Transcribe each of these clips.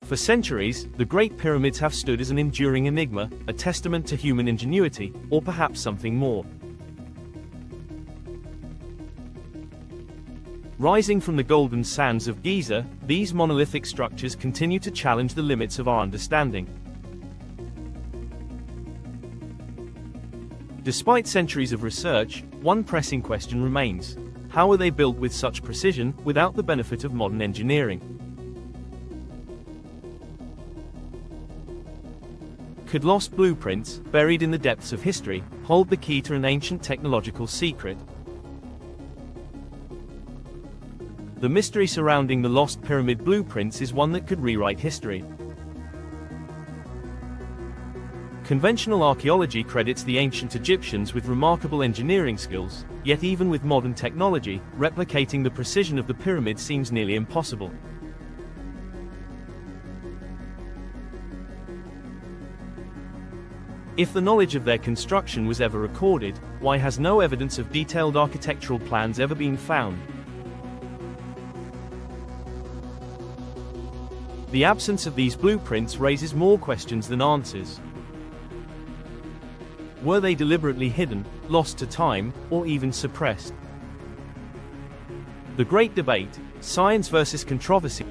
For centuries, the Great Pyramids have stood as an enduring enigma, a testament to human ingenuity, or perhaps something more. Rising from the golden sands of Giza, these monolithic structures continue to challenge the limits of our understanding. Despite centuries of research, one pressing question remains: how are they built with such precision, without the benefit of modern engineering? Could lost blueprints, buried in the depths of history, hold the key to an ancient technological secret? The mystery surrounding the lost pyramid blueprints is one that could rewrite history. Conventional archaeology credits the ancient Egyptians with remarkable engineering skills, yet even with modern technology, replicating the precision of the pyramid seems nearly impossible. If the knowledge of their construction was ever recorded, why has no evidence of detailed architectural plans ever been found? The absence of these blueprints raises more questions than answers. Were they deliberately hidden, lost to time, or even suppressed? The great debate, science versus controversy.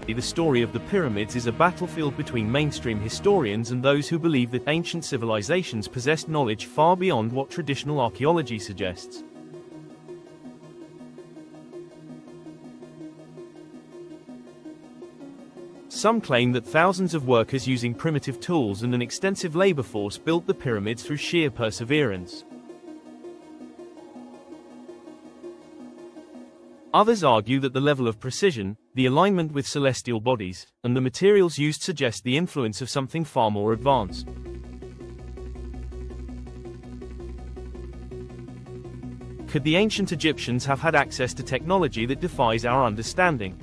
The story of the pyramids is a battlefield between mainstream historians and those who believe that ancient civilizations possessed knowledge far beyond what traditional archaeology suggests. Some claim that thousands of workers using primitive tools and an extensive labor force built the pyramids through sheer perseverance. Others argue that the level of precision, the alignment with celestial bodies, and the materials used suggest the influence of something far more advanced. Could the ancient Egyptians have had access to technology that defies our understanding?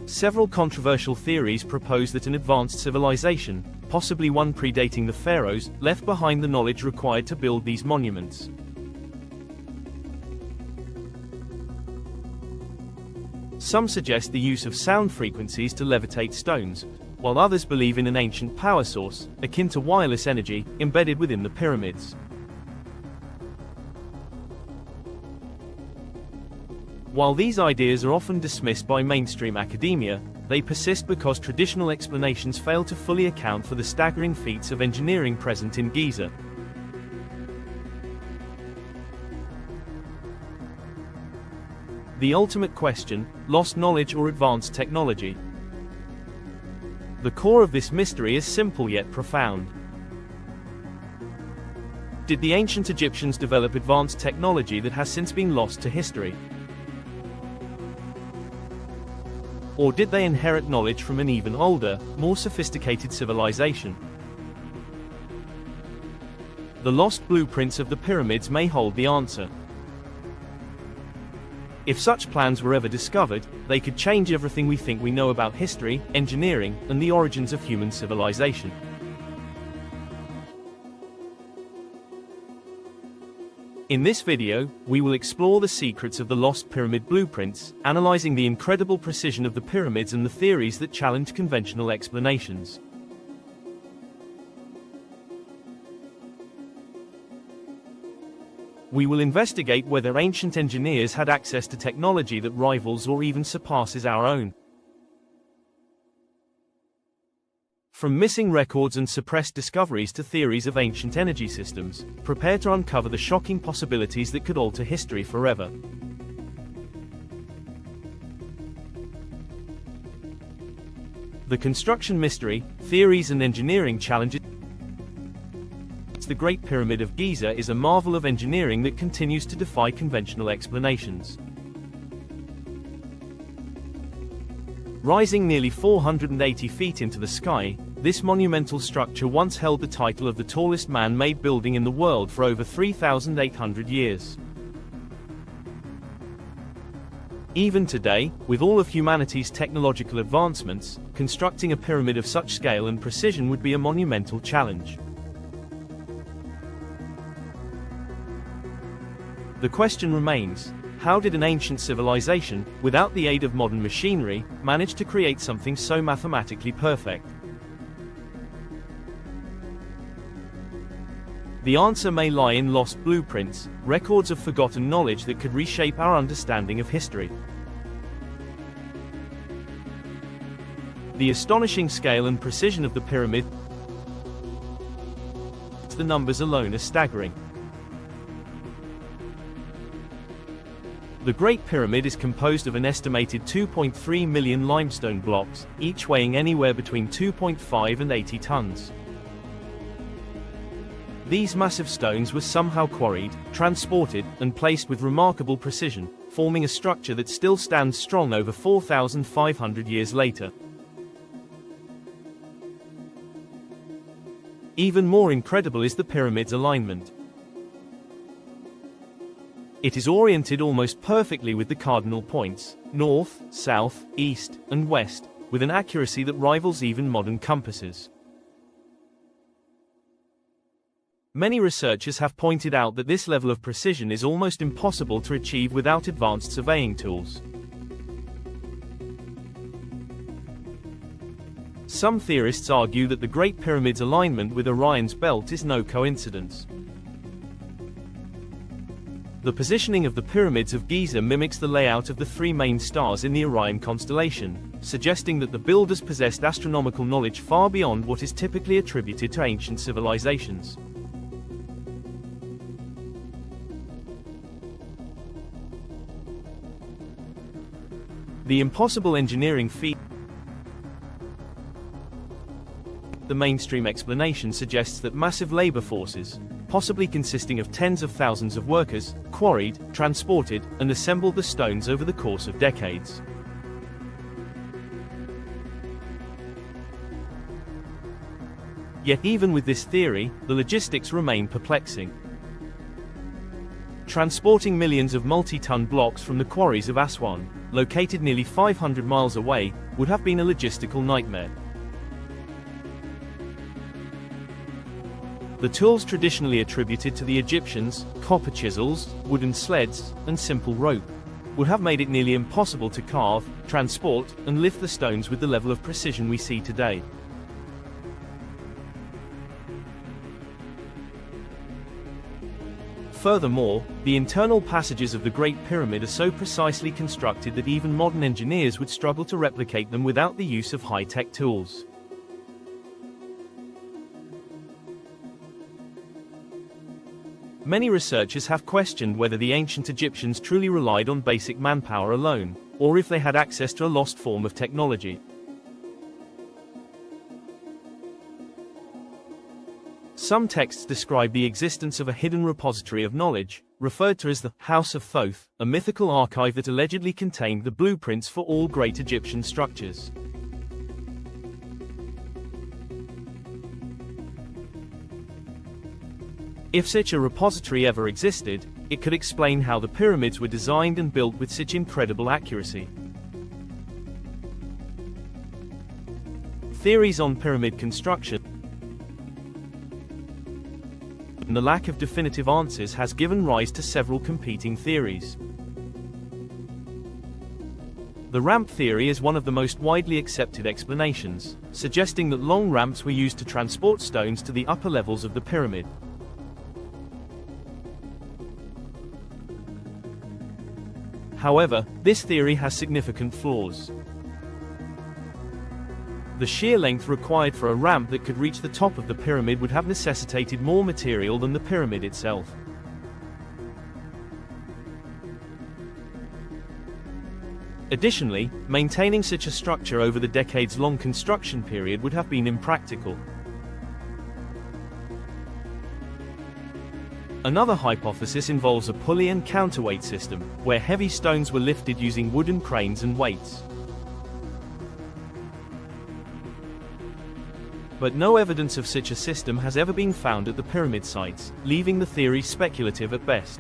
Several controversial theories propose that an advanced civilization, possibly one predating the pharaohs, left behind the knowledge required to build these monuments. Some suggest the use of sound frequencies to levitate stones, while others believe in an ancient power source, akin to wireless energy, embedded within the pyramids. While these ideas are often dismissed by mainstream academia, they persist because traditional explanations fail to fully account for the staggering feats of engineering present in Giza. The ultimate question: lost knowledge or advanced technology? The core of this mystery is simple yet profound. Did the ancient Egyptians develop advanced technology that has since been lost to history? Or did they inherit knowledge from an even older, more sophisticated civilization? The lost blueprints of the pyramids may hold the answer. If such plans were ever discovered, they could change everything we think we know about history, engineering, and the origins of human civilization. In this video, we will explore the secrets of the lost pyramid blueprints, analyzing the incredible precision of the pyramids and the theories that challenge conventional explanations. We will investigate whether ancient engineers had access to technology that rivals or even surpasses our own. From missing records and suppressed discoveries to theories of ancient energy systems, prepare to uncover the shocking possibilities that could alter history forever. The construction mystery, theories and engineering challenges. The Great Pyramid of Giza is a marvel of engineering that continues to defy conventional explanations. Rising nearly 480 feet into the sky, this monumental structure once held the title of the tallest man-made building in the world for over 3,800 years. Even today, with all of humanity's technological advancements, constructing a pyramid of such scale and precision would be a monumental challenge. The question remains: How did an ancient civilization, without the aid of modern machinery, manage to create something so mathematically perfect? The answer may lie in lost blueprints, records of forgotten knowledge that could reshape our understanding of history. The astonishing scale and precision of the pyramid, the numbers alone are staggering. The Great Pyramid is composed of an estimated 2.3 million limestone blocks, each weighing anywhere between 2.5 and 80 tons. These massive stones were somehow quarried, transported, and placed with remarkable precision, forming a structure that still stands strong over 4,500 years later. Even more incredible is the pyramid's alignment. It is oriented almost perfectly with the cardinal points, north, south, east, and west, with an accuracy that rivals even modern compasses. Many researchers have pointed out that this level of precision is almost impossible to achieve without advanced surveying tools. Some theorists argue that the Great Pyramid's alignment with Orion's belt is no coincidence. The positioning of the pyramids of Giza mimics the layout of the three main stars in the Orion constellation, suggesting that the builders possessed astronomical knowledge far beyond what is typically attributed to ancient civilizations. The impossible engineering feat. The mainstream explanation suggests that massive labor forces, possibly consisting of tens of thousands of workers, quarried, transported, and assembled the stones over the course of decades. Yet even with this theory, the logistics remain perplexing. Transporting millions of multi-ton blocks from the quarries of Aswan, located nearly 500 miles away, would have been a logistical nightmare. The tools traditionally attributed to the Egyptians, copper chisels, wooden sleds, and simple rope, would have made it nearly impossible to carve, transport, and lift the stones with the level of precision we see today. Furthermore, the internal passages of the Great Pyramid are so precisely constructed that even modern engineers would struggle to replicate them without the use of high-tech tools. Many researchers have questioned whether the ancient Egyptians truly relied on basic manpower alone, or if they had access to a lost form of technology. Some texts describe the existence of a hidden repository of knowledge, referred to as the House of Thoth, a mythical archive that allegedly contained the blueprints for all great Egyptian structures. If such a repository ever existed, it could explain how the pyramids were designed and built with such incredible accuracy. Theories on pyramid construction and the lack of definitive answers has given rise to several competing theories. The ramp theory is one of the most widely accepted explanations, suggesting that long ramps were used to transport stones to the upper levels of the pyramid. However, this theory has significant flaws. The sheer length required for a ramp that could reach the top of the pyramid would have necessitated more material than the pyramid itself. Additionally, maintaining such a structure over the decades-long construction period would have been impractical. Another hypothesis involves a pulley and counterweight system, where heavy stones were lifted using wooden cranes and weights. But no evidence of such a system has ever been found at the pyramid sites, leaving the theory speculative at best.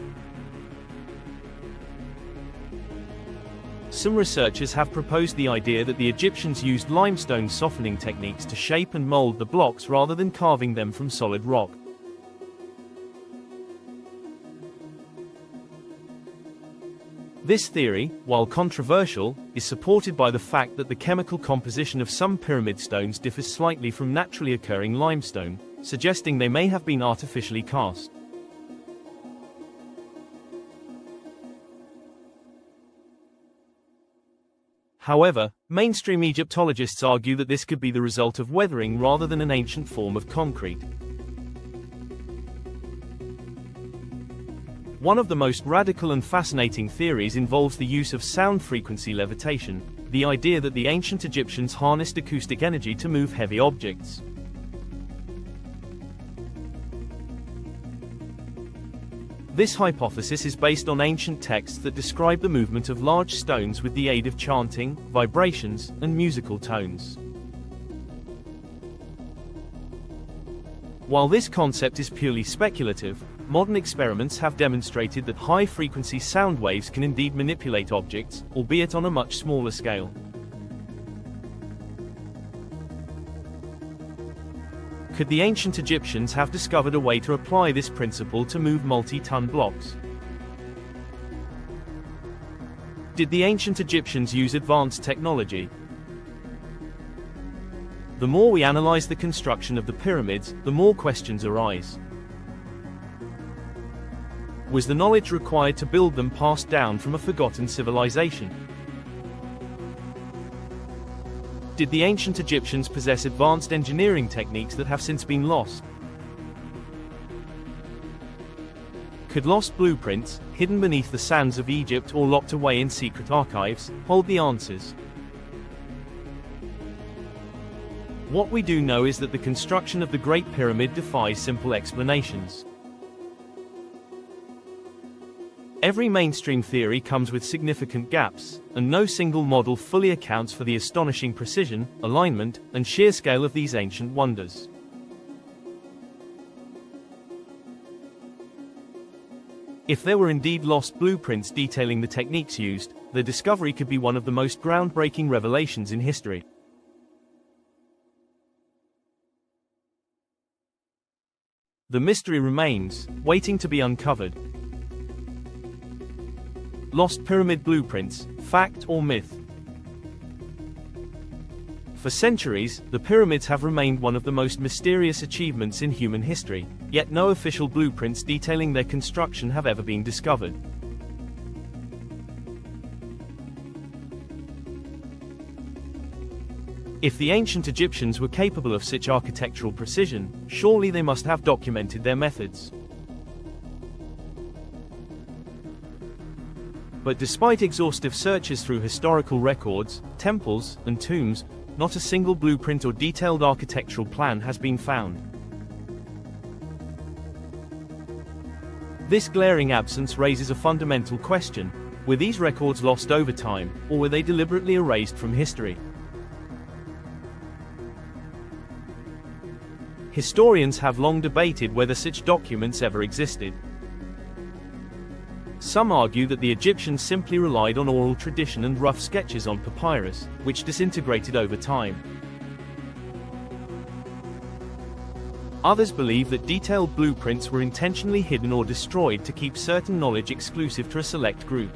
Some researchers have proposed the idea that the Egyptians used limestone softening techniques to shape and mold the blocks rather than carving them from solid rock. This theory, while controversial, is supported by the fact that the chemical composition of some pyramid stones differs slightly from naturally occurring limestone, suggesting they may have been artificially cast. However, mainstream Egyptologists argue that this could be the result of weathering rather than an ancient form of concrete. One of the most radical and fascinating theories involves the use of sound frequency levitation, the idea that the ancient Egyptians harnessed acoustic energy to move heavy objects. This hypothesis is based on ancient texts that describe the movement of large stones with the aid of chanting, vibrations, and musical tones. While this concept is purely speculative, modern experiments have demonstrated that high-frequency sound waves can indeed manipulate objects, albeit on a much smaller scale. Could the ancient Egyptians have discovered a way to apply this principle to move multi-ton blocks? Did the ancient Egyptians use advanced technology? The more we analyze the construction of the pyramids, the more questions arise. Was the knowledge required to build them passed down from a forgotten civilization? Did the ancient Egyptians possess advanced engineering techniques that have since been lost? Could lost blueprints, hidden beneath the sands of Egypt or locked away in secret archives, hold the answers? What we do know is that the construction of the Great Pyramid defies simple explanations. Every mainstream theory comes with significant gaps, and no single model fully accounts for the astonishing precision, alignment, and sheer scale of these ancient wonders. If there were indeed lost blueprints detailing the techniques used, their discovery could be one of the most groundbreaking revelations in history. The mystery remains, waiting to be uncovered. Lost pyramid blueprints, fact or myth? For centuries, the pyramids have remained one of the most mysterious achievements in human history, yet no official blueprints detailing their construction have ever been discovered. If the ancient Egyptians were capable of such architectural precision, surely they must have documented their methods. But despite exhaustive searches through historical records, temples, and tombs, not a single blueprint or detailed architectural plan has been found. This glaring absence raises a fundamental question: were these records lost over time, or were they deliberately erased from history? Historians have long debated whether such documents ever existed. Some argue that the Egyptians simply relied on oral tradition and rough sketches on papyrus, which disintegrated over time. Others believe that detailed blueprints were intentionally hidden or destroyed to keep certain knowledge exclusive to a select group.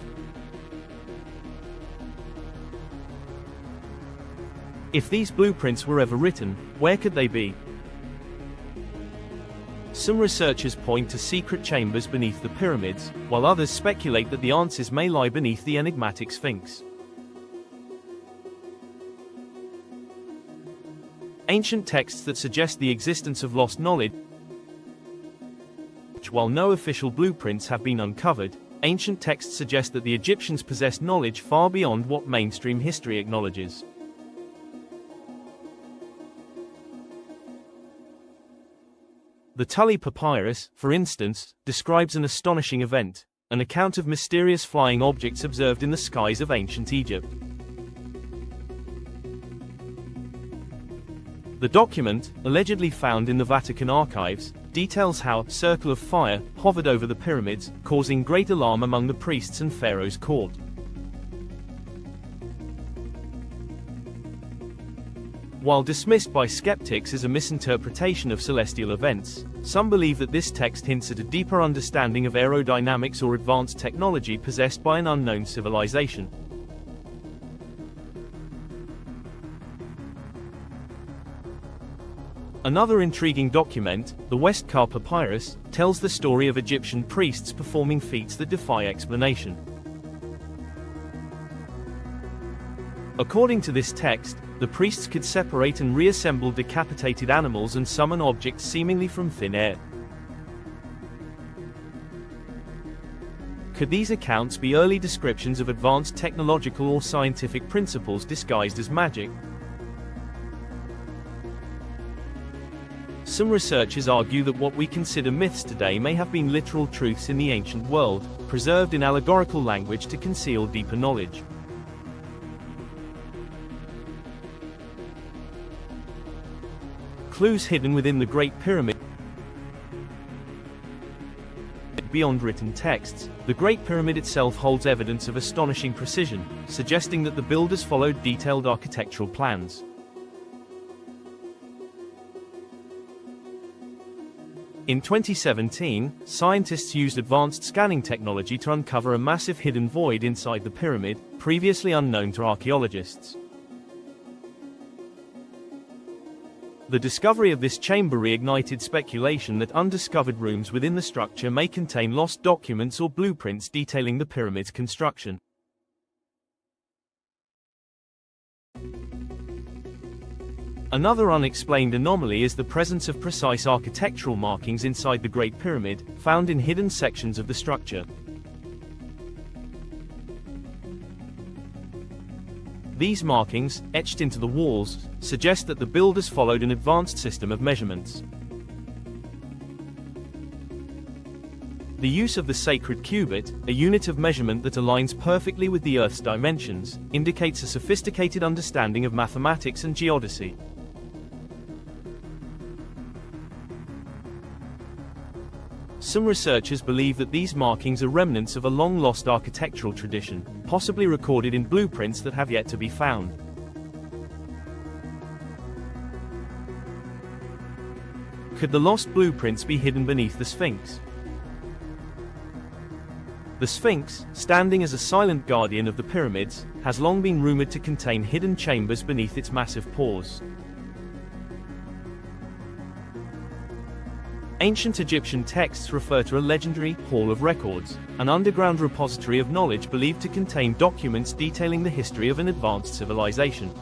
If these blueprints were ever written, where could they be? Some researchers point to secret chambers beneath the pyramids, while others speculate that the answers may lie beneath the enigmatic Sphinx. Ancient texts that suggest the existence of lost knowledge. While no official blueprints have been uncovered, ancient texts suggest that the Egyptians possessed knowledge far beyond what mainstream history acknowledges. The Tully Papyrus, for instance, describes an astonishing event, an account of mysterious flying objects observed in the skies of ancient Egypt. The document, allegedly found in the Vatican archives, details how a circle of fire hovered over the pyramids, causing great alarm among the priests and Pharaoh's court. While dismissed by skeptics as a misinterpretation of celestial events, some believe that this text hints at a deeper understanding of aerodynamics or advanced technology possessed by an unknown civilization. Another intriguing document, the Westcar Papyrus, tells the story of Egyptian priests performing feats that defy explanation. According to this text, the priests could separate and reassemble decapitated animals and summon objects seemingly from thin air. Could these accounts be early descriptions of advanced technological or scientific principles disguised as magic? Some researchers argue that what we consider myths today may have been literal truths in the ancient world, preserved in allegorical language to conceal deeper knowledge. Clues hidden within the Great Pyramid. Beyond written texts, the Great Pyramid itself holds evidence of astonishing precision, suggesting that the builders followed detailed architectural plans. In 2017, scientists used advanced scanning technology to uncover a massive hidden void inside the pyramid, previously unknown to archaeologists. The discovery of this chamber reignited speculation that undiscovered rooms within the structure may contain lost documents or blueprints detailing the pyramid's construction. Another unexplained anomaly is the presence of precise architectural markings inside the Great Pyramid, found in hidden sections of the structure. These markings, etched into the walls, suggest that the builders followed an advanced system of measurements. The use of the sacred cubit, a unit of measurement that aligns perfectly with the Earth's dimensions, indicates a sophisticated understanding of mathematics and geodesy. Some researchers believe that these markings are remnants of a long-lost architectural tradition, possibly recorded in blueprints that have yet to be found. Could the lost blueprints be hidden beneath the Sphinx? The Sphinx, standing as a silent guardian of the pyramids, has long been rumored to contain hidden chambers beneath its massive pores. Ancient Egyptian texts refer to a legendary Hall of Records, an underground repository of knowledge believed to contain documents detailing the history of an advanced civilization.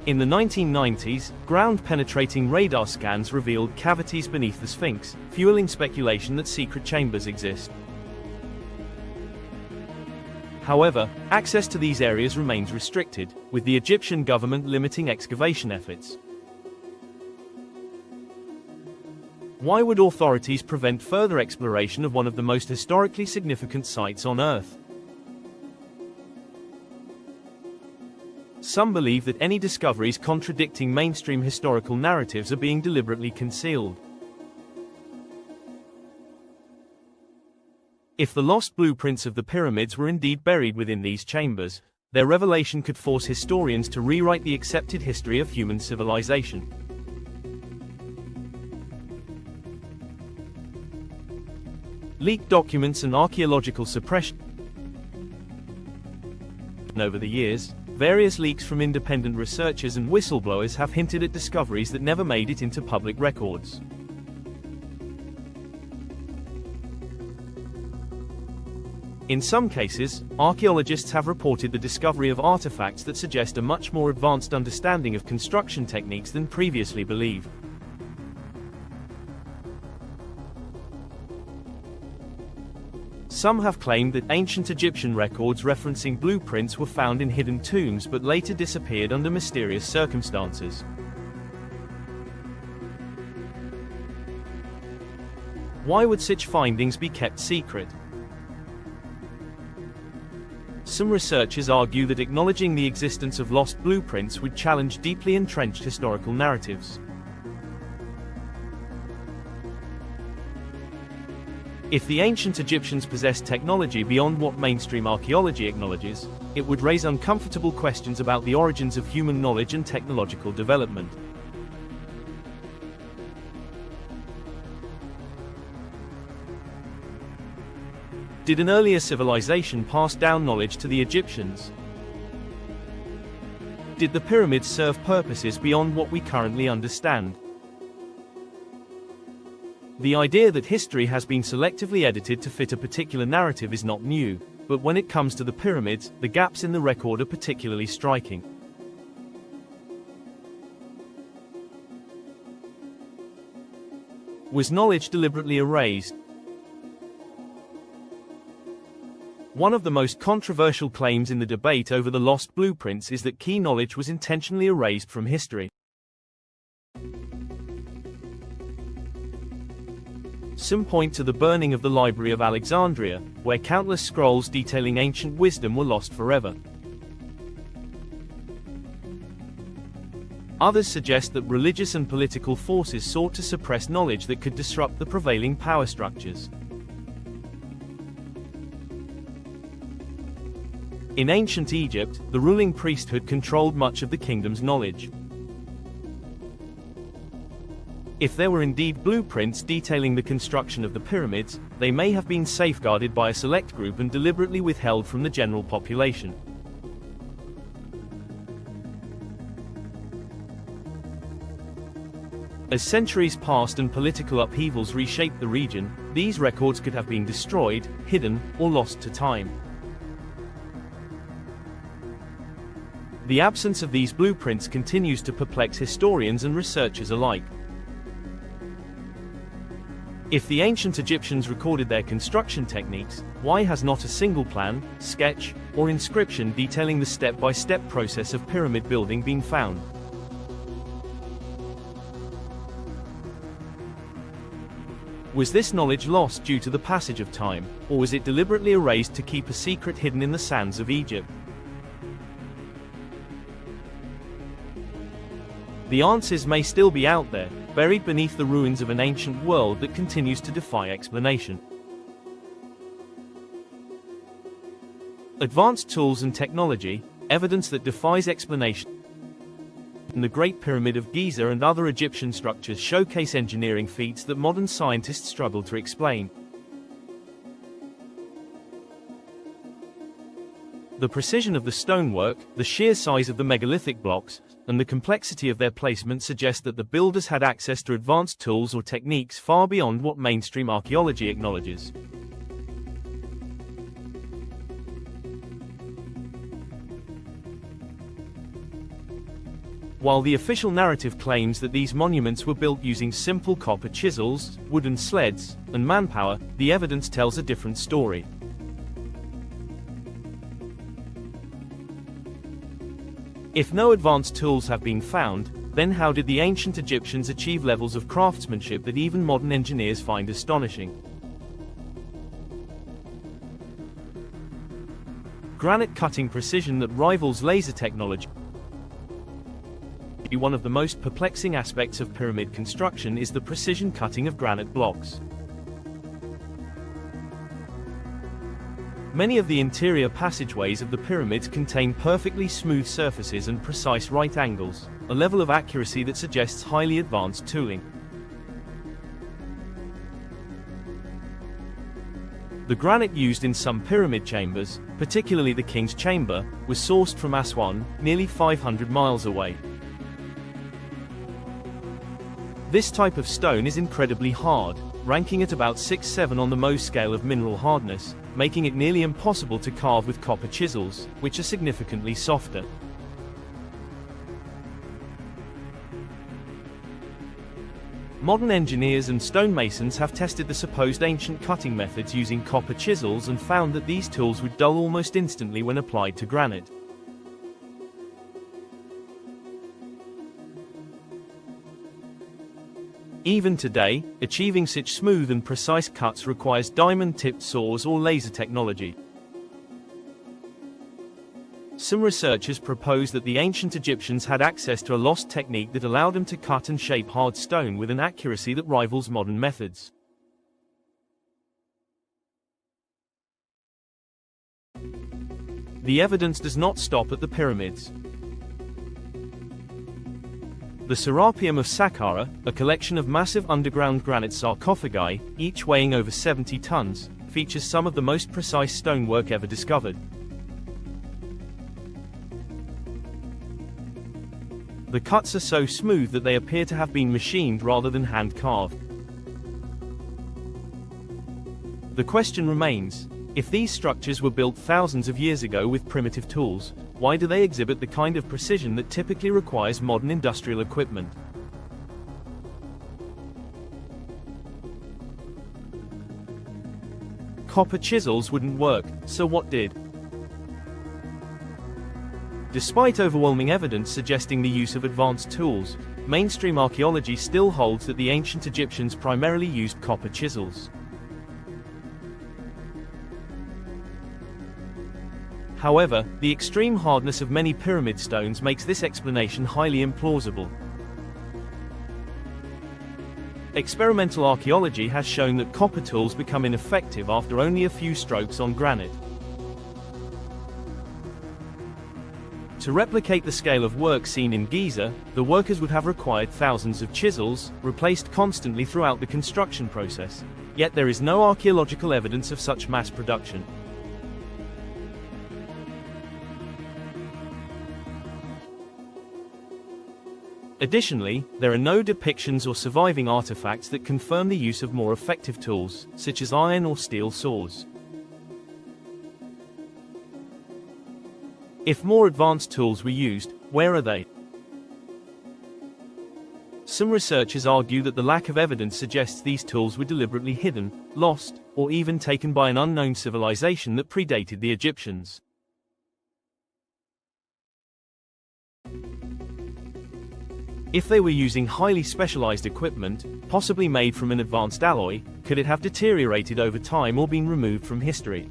In the 1990s, ground-penetrating radar scans revealed cavities beneath the Sphinx, fueling speculation that secret chambers exist. However, access to these areas remains restricted, with the Egyptian government limiting excavation efforts. Why would authorities prevent further exploration of one of the most historically significant sites on Earth? Some believe that any discoveries contradicting mainstream historical narratives are being deliberately concealed. If the lost blueprints of the pyramids were indeed buried within these chambers, their revelation could force historians to rewrite the accepted history of human civilization. Leaked documents and archaeological suppression. Over the years, various leaks from independent researchers and whistleblowers have hinted at discoveries that never made it into public records. In some cases, archaeologists have reported the discovery of artifacts that suggest a much more advanced understanding of construction techniques than previously believed. Some have claimed that ancient Egyptian records referencing blueprints were found in hidden tombs but later disappeared under mysterious circumstances. Why would such findings be kept secret? Some researchers argue that acknowledging the existence of lost blueprints would challenge deeply entrenched historical narratives. If the ancient Egyptians possessed technology beyond what mainstream archaeology acknowledges, it would raise uncomfortable questions about the origins of human knowledge and technological development. Did an earlier civilization pass down knowledge to the Egyptians? Did the pyramids serve purposes beyond what we currently understand? The idea that history has been selectively edited to fit a particular narrative is not new, but when it comes to the pyramids, the gaps in the record are particularly striking. Was knowledge deliberately erased? One of the most controversial claims in the debate over the lost blueprints is that key knowledge was intentionally erased from history. Some point to the burning of the Library of Alexandria, where countless scrolls detailing ancient wisdom were lost forever. Others suggest that religious and political forces sought to suppress knowledge that could disrupt the prevailing power structures. In ancient Egypt, the ruling priesthood controlled much of the kingdom's knowledge. If there were indeed blueprints detailing the construction of the pyramids, they may have been safeguarded by a select group and deliberately withheld from the general population. As centuries passed and political upheavals reshaped the region, these records could have been destroyed, hidden, or lost to time. The absence of these blueprints continues to perplex historians and researchers alike. If the ancient Egyptians recorded their construction techniques, why has not a single plan, sketch, or inscription detailing the step-by-step process of pyramid building been found? Was this knowledge lost due to the passage of time, or was it deliberately erased to keep a secret hidden in the sands of Egypt? The answers may still be out there, buried beneath the ruins of an ancient world that continues to defy explanation. Advanced tools and technology, evidence that defies explanation. The Great Pyramid of Giza and other Egyptian structures showcase engineering feats that modern scientists struggle to explain. The precision of the stonework, the sheer size of the megalithic blocks, and the complexity of their placement suggest that the builders had access to advanced tools or techniques far beyond what mainstream archaeology acknowledges. While the official narrative claims that these monuments were built using simple copper chisels, wooden sleds, and manpower, the evidence tells a different story. If no advanced tools have been found, then how did the ancient Egyptians achieve levels of craftsmanship that even modern engineers find astonishing? Granite cutting precision that rivals laser technology. One of the most perplexing aspects of pyramid construction is the precision cutting of granite blocks. Many of the interior passageways of the pyramids contain perfectly smooth surfaces and precise right angles, a level of accuracy that suggests highly advanced tooling. The granite used in some pyramid chambers, particularly the King's Chamber, was sourced from Aswan, nearly 500 miles away. This type of stone is incredibly hard, ranking at about 6-7 on the Mohs scale of mineral hardness, making it nearly impossible to carve with copper chisels, which are significantly softer. Modern engineers and stonemasons have tested the supposed ancient cutting methods using copper chisels and found that these tools would dull almost instantly when applied to granite. Even today, achieving such smooth and precise cuts requires diamond-tipped saws or laser technology. Some researchers propose that the ancient Egyptians had access to a lost technique that allowed them to cut and shape hard stone with an accuracy that rivals modern methods. The evidence does not stop at the pyramids. The Serapeum of Saqqara, a collection of massive underground granite sarcophagi, each weighing over 70 tons, features some of the most precise stonework ever discovered. The cuts are so smooth that they appear to have been machined rather than hand-carved. The question remains, if these structures were built thousands of years ago with primitive tools, why do they exhibit the kind of precision that typically requires modern industrial equipment? Copper chisels wouldn't work, so what did? Despite overwhelming evidence suggesting the use of advanced tools, mainstream archaeology still holds that the ancient Egyptians primarily used copper chisels. However, the extreme hardness of many pyramid stones makes this explanation highly implausible. Experimental archaeology has shown that copper tools become ineffective after only a few strokes on granite. To replicate the scale of work seen in Giza, the workers would have required thousands of chisels, replaced constantly throughout the construction process. Yet there is no archaeological evidence of such mass production. Additionally, there are no depictions or surviving artifacts that confirm the use of more effective tools, such as iron or steel saws. If more advanced tools were used, where are they? Some researchers argue that the lack of evidence suggests these tools were deliberately hidden, lost, or even taken by an unknown civilization that predated the Egyptians. If they were using highly specialized equipment, possibly made from an advanced alloy, could it have deteriorated over time or been removed from history?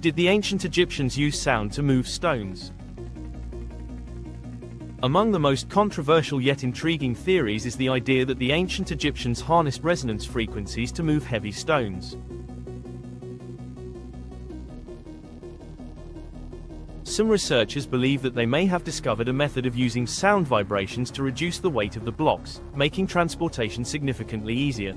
Did the ancient Egyptians use sound to move stones? Among the most controversial yet intriguing theories is the idea that the ancient Egyptians harnessed resonance frequencies to move heavy stones. Some researchers believe that they may have discovered a method of using sound vibrations to reduce the weight of the blocks, making transportation significantly easier.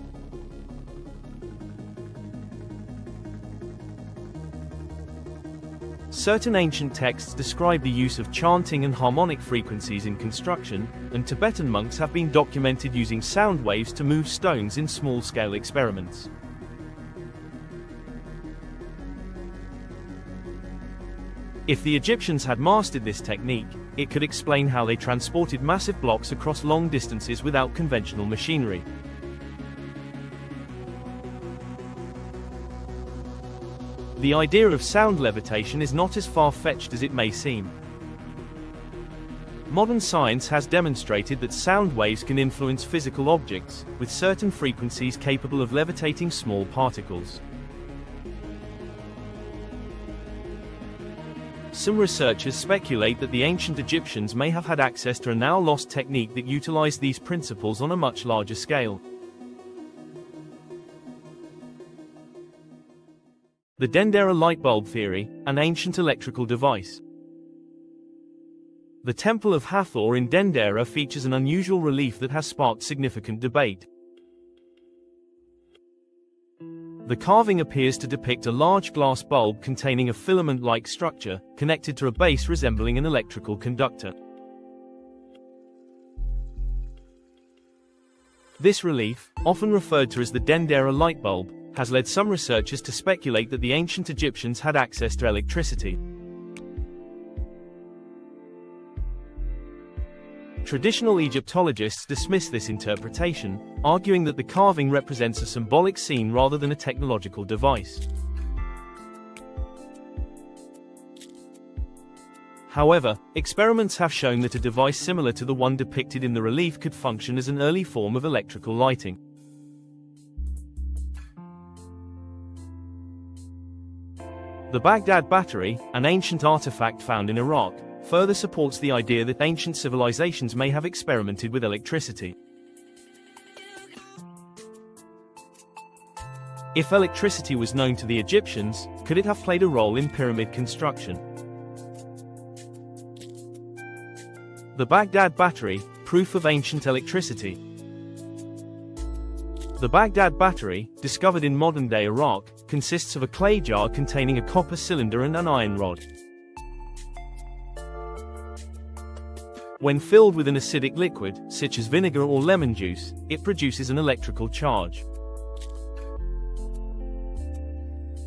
Certain ancient texts describe the use of chanting and harmonic frequencies in construction, and Tibetan monks have been documented using sound waves to move stones in small-scale experiments. If the Egyptians had mastered this technique, it could explain how they transported massive blocks across long distances without conventional machinery. The idea of sound levitation is not as far-fetched as it may seem. Modern science has demonstrated that sound waves can influence physical objects, with certain frequencies capable of levitating small particles. Some researchers speculate that the ancient Egyptians may have had access to a now-lost technique that utilized these principles on a much larger scale. The Dendera light bulb theory, an ancient electrical device. The Temple of Hathor in Dendera features an unusual relief that has sparked significant debate. The carving appears to depict a large glass bulb containing a filament-like structure, connected to a base resembling an electrical conductor. This relief, often referred to as the Dendera light bulb, has led some researchers to speculate that the ancient Egyptians had access to electricity. Traditional Egyptologists dismiss this interpretation, arguing that the carving represents a symbolic scene rather than a technological device. However, experiments have shown that a device similar to the one depicted in the relief could function as an early form of electrical lighting. The Baghdad Battery, an ancient artifact found in Iraq, further supports the idea that ancient civilizations may have experimented with electricity. If electricity was known to the Egyptians, could it have played a role in pyramid construction? The Baghdad Battery, proof of ancient electricity. The Baghdad Battery, discovered in modern-day Iraq, consists of a clay jar containing a copper cylinder and an iron rod. When filled with an acidic liquid, such as vinegar or lemon juice, it produces an electrical charge.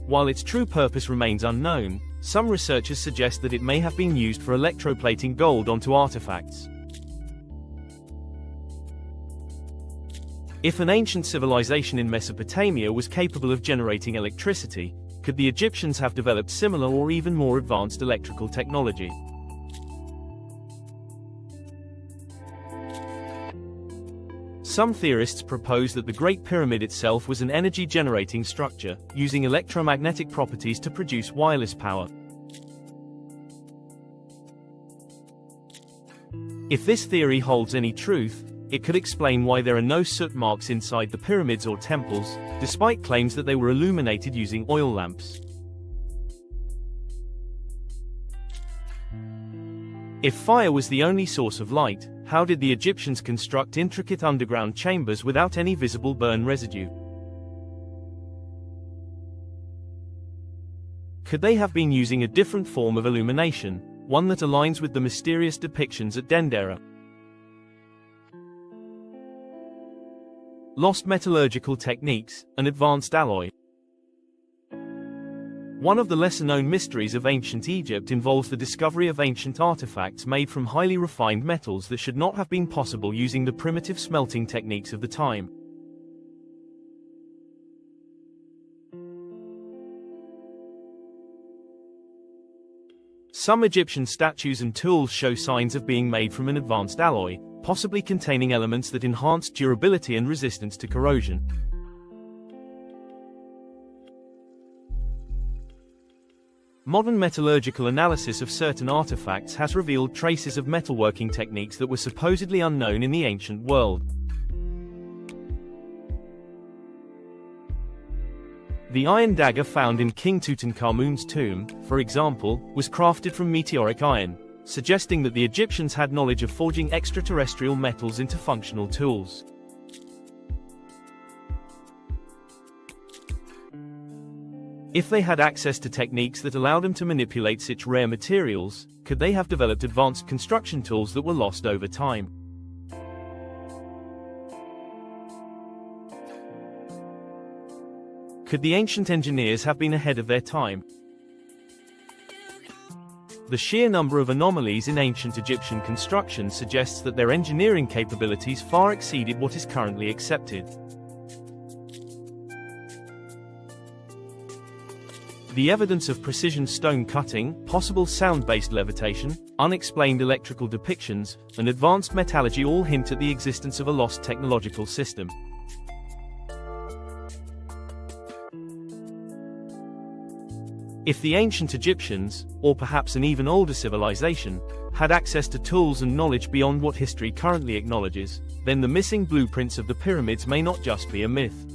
While its true purpose remains unknown, some researchers suggest that it may have been used for electroplating gold onto artifacts. If an ancient civilization in Mesopotamia was capable of generating electricity, could the Egyptians have developed similar or even more advanced electrical technology? Some theorists propose that the Great Pyramid itself was an energy-generating structure, using electromagnetic properties to produce wireless power. If this theory holds any truth, it could explain why there are no soot marks inside the pyramids or temples, despite claims that they were illuminated using oil lamps. If fire was the only source of light, how did the Egyptians construct intricate underground chambers without any visible burn residue? Could they have been using a different form of illumination, one that aligns with the mysterious depictions at Dendera? Lost metallurgical techniques, an advanced alloy. One of the lesser-known mysteries of ancient Egypt involves the discovery of ancient artifacts made from highly refined metals that should not have been possible using the primitive smelting techniques of the time. Some Egyptian statues and tools show signs of being made from an advanced alloy, possibly containing elements that enhance durability and resistance to corrosion. Modern metallurgical analysis of certain artifacts has revealed traces of metalworking techniques that were supposedly unknown in the ancient world. The iron dagger found in King Tutankhamun's tomb, for example, was crafted from meteoric iron, suggesting that the Egyptians had knowledge of forging extraterrestrial metals into functional tools. If they had access to techniques that allowed them to manipulate such rare materials, could they have developed advanced construction tools that were lost over time? Could the ancient engineers have been ahead of their time? The sheer number of anomalies in ancient Egyptian construction suggests that their engineering capabilities far exceeded what is currently accepted. The evidence of precision stone cutting, possible sound-based levitation, unexplained electrical depictions, and advanced metallurgy all hint at the existence of a lost technological system. If the ancient Egyptians, or perhaps an even older civilization, had access to tools and knowledge beyond what history currently acknowledges, then the missing blueprints of the pyramids may not just be a myth.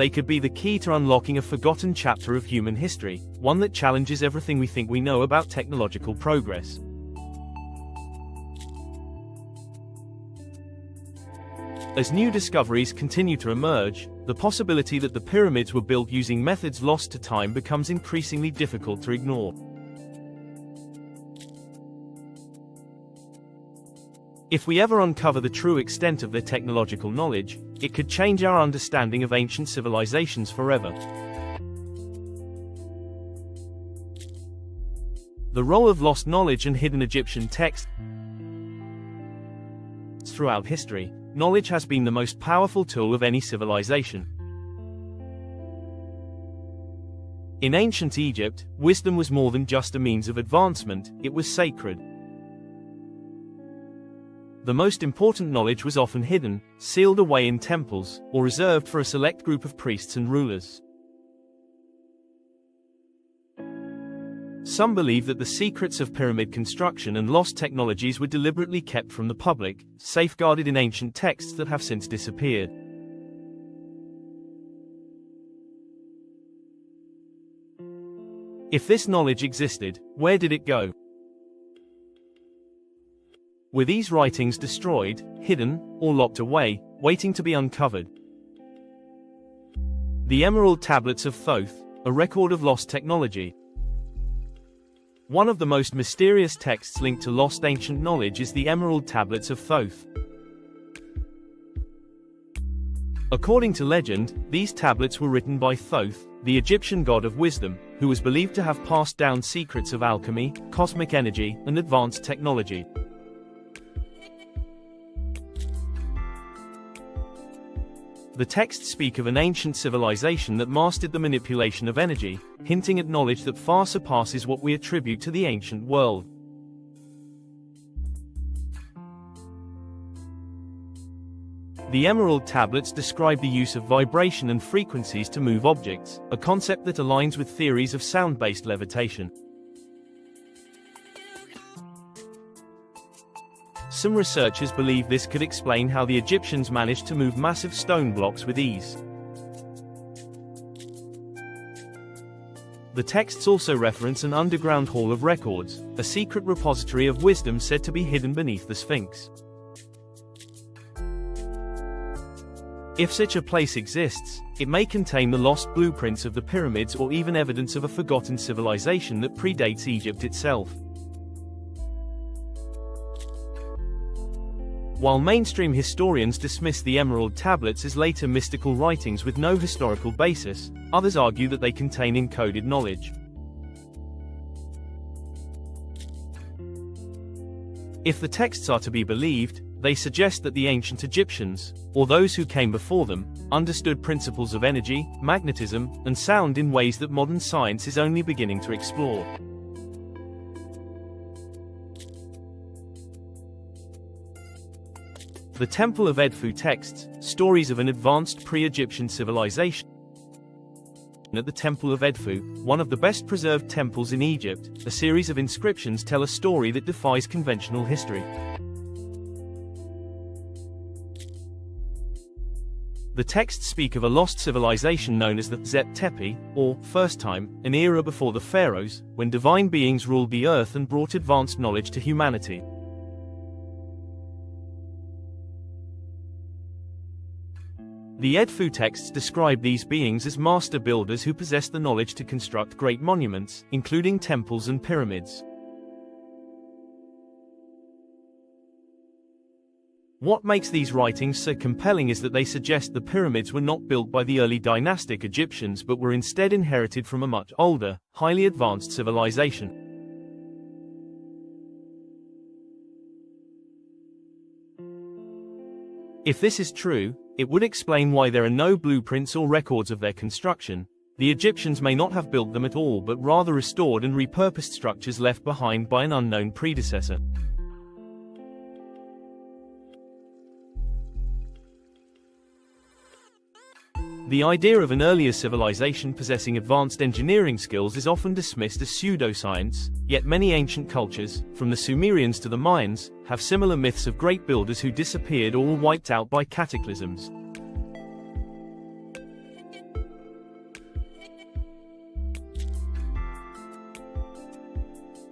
They could be the key to unlocking a forgotten chapter of human history, one that challenges everything we think we know about technological progress. As new discoveries continue to emerge, the possibility that the pyramids were built using methods lost to time becomes increasingly difficult to ignore. If we ever uncover the true extent of their technological knowledge, it could change our understanding of ancient civilizations forever. The role of lost knowledge and hidden Egyptian texts. Throughout history, knowledge has been the most powerful tool of any civilization. In ancient Egypt, wisdom was more than just a means of advancement, it was sacred. The most important knowledge was often hidden, sealed away in temples, or reserved for a select group of priests and rulers. Some believe that the secrets of pyramid construction and lost technologies were deliberately kept from the public, safeguarded in ancient texts that have since disappeared. If this knowledge existed, where did it go? Were these writings destroyed, hidden, or locked away, waiting to be uncovered? The Emerald Tablets of Thoth, a record of lost technology. One of the most mysterious texts linked to lost ancient knowledge is the Emerald Tablets of Thoth. According to legend, these tablets were written by Thoth, the Egyptian god of wisdom, who was believed to have passed down secrets of alchemy, cosmic energy, and advanced technology. The texts speak of an ancient civilization that mastered the manipulation of energy, hinting at knowledge that far surpasses what we attribute to the ancient world. The Emerald Tablets describe the use of vibration and frequencies to move objects, a concept that aligns with theories of sound-based levitation. Some researchers believe this could explain how the Egyptians managed to move massive stone blocks with ease. The texts also reference an underground hall of records, a secret repository of wisdom said to be hidden beneath the Sphinx. If such a place exists, it may contain the lost blueprints of the pyramids or even evidence of a forgotten civilization that predates Egypt itself. While mainstream historians dismiss the Emerald Tablets as later mystical writings with no historical basis, others argue that they contain encoded knowledge. If the texts are to be believed, they suggest that the ancient Egyptians, or those who came before them, understood principles of energy, magnetism, and sound in ways that modern science is only beginning to explore. The Temple of Edfu texts, stories of an advanced pre-Egyptian civilization. At the Temple of Edfu, one of the best preserved temples in Egypt, a series of inscriptions tell a story that defies conventional history. The texts speak of a lost civilization known as the Zet Tepi, or First Time, an era before the pharaohs, when divine beings ruled the earth and brought advanced knowledge to humanity. The Edfu texts describe these beings as master builders who possessed the knowledge to construct great monuments, including temples and pyramids. What makes these writings so compelling is that they suggest the pyramids were not built by the early dynastic Egyptians but were instead inherited from a much older, highly advanced civilization. If this is true, it would explain why there are no blueprints or records of their construction. The Egyptians may not have built them at all but rather restored and repurposed structures left behind by an unknown predecessor. The idea of an earlier civilization possessing advanced engineering skills is often dismissed as pseudoscience, yet many ancient cultures, from the Sumerians to the Mayans, have similar myths of great builders who disappeared or were wiped out by cataclysms.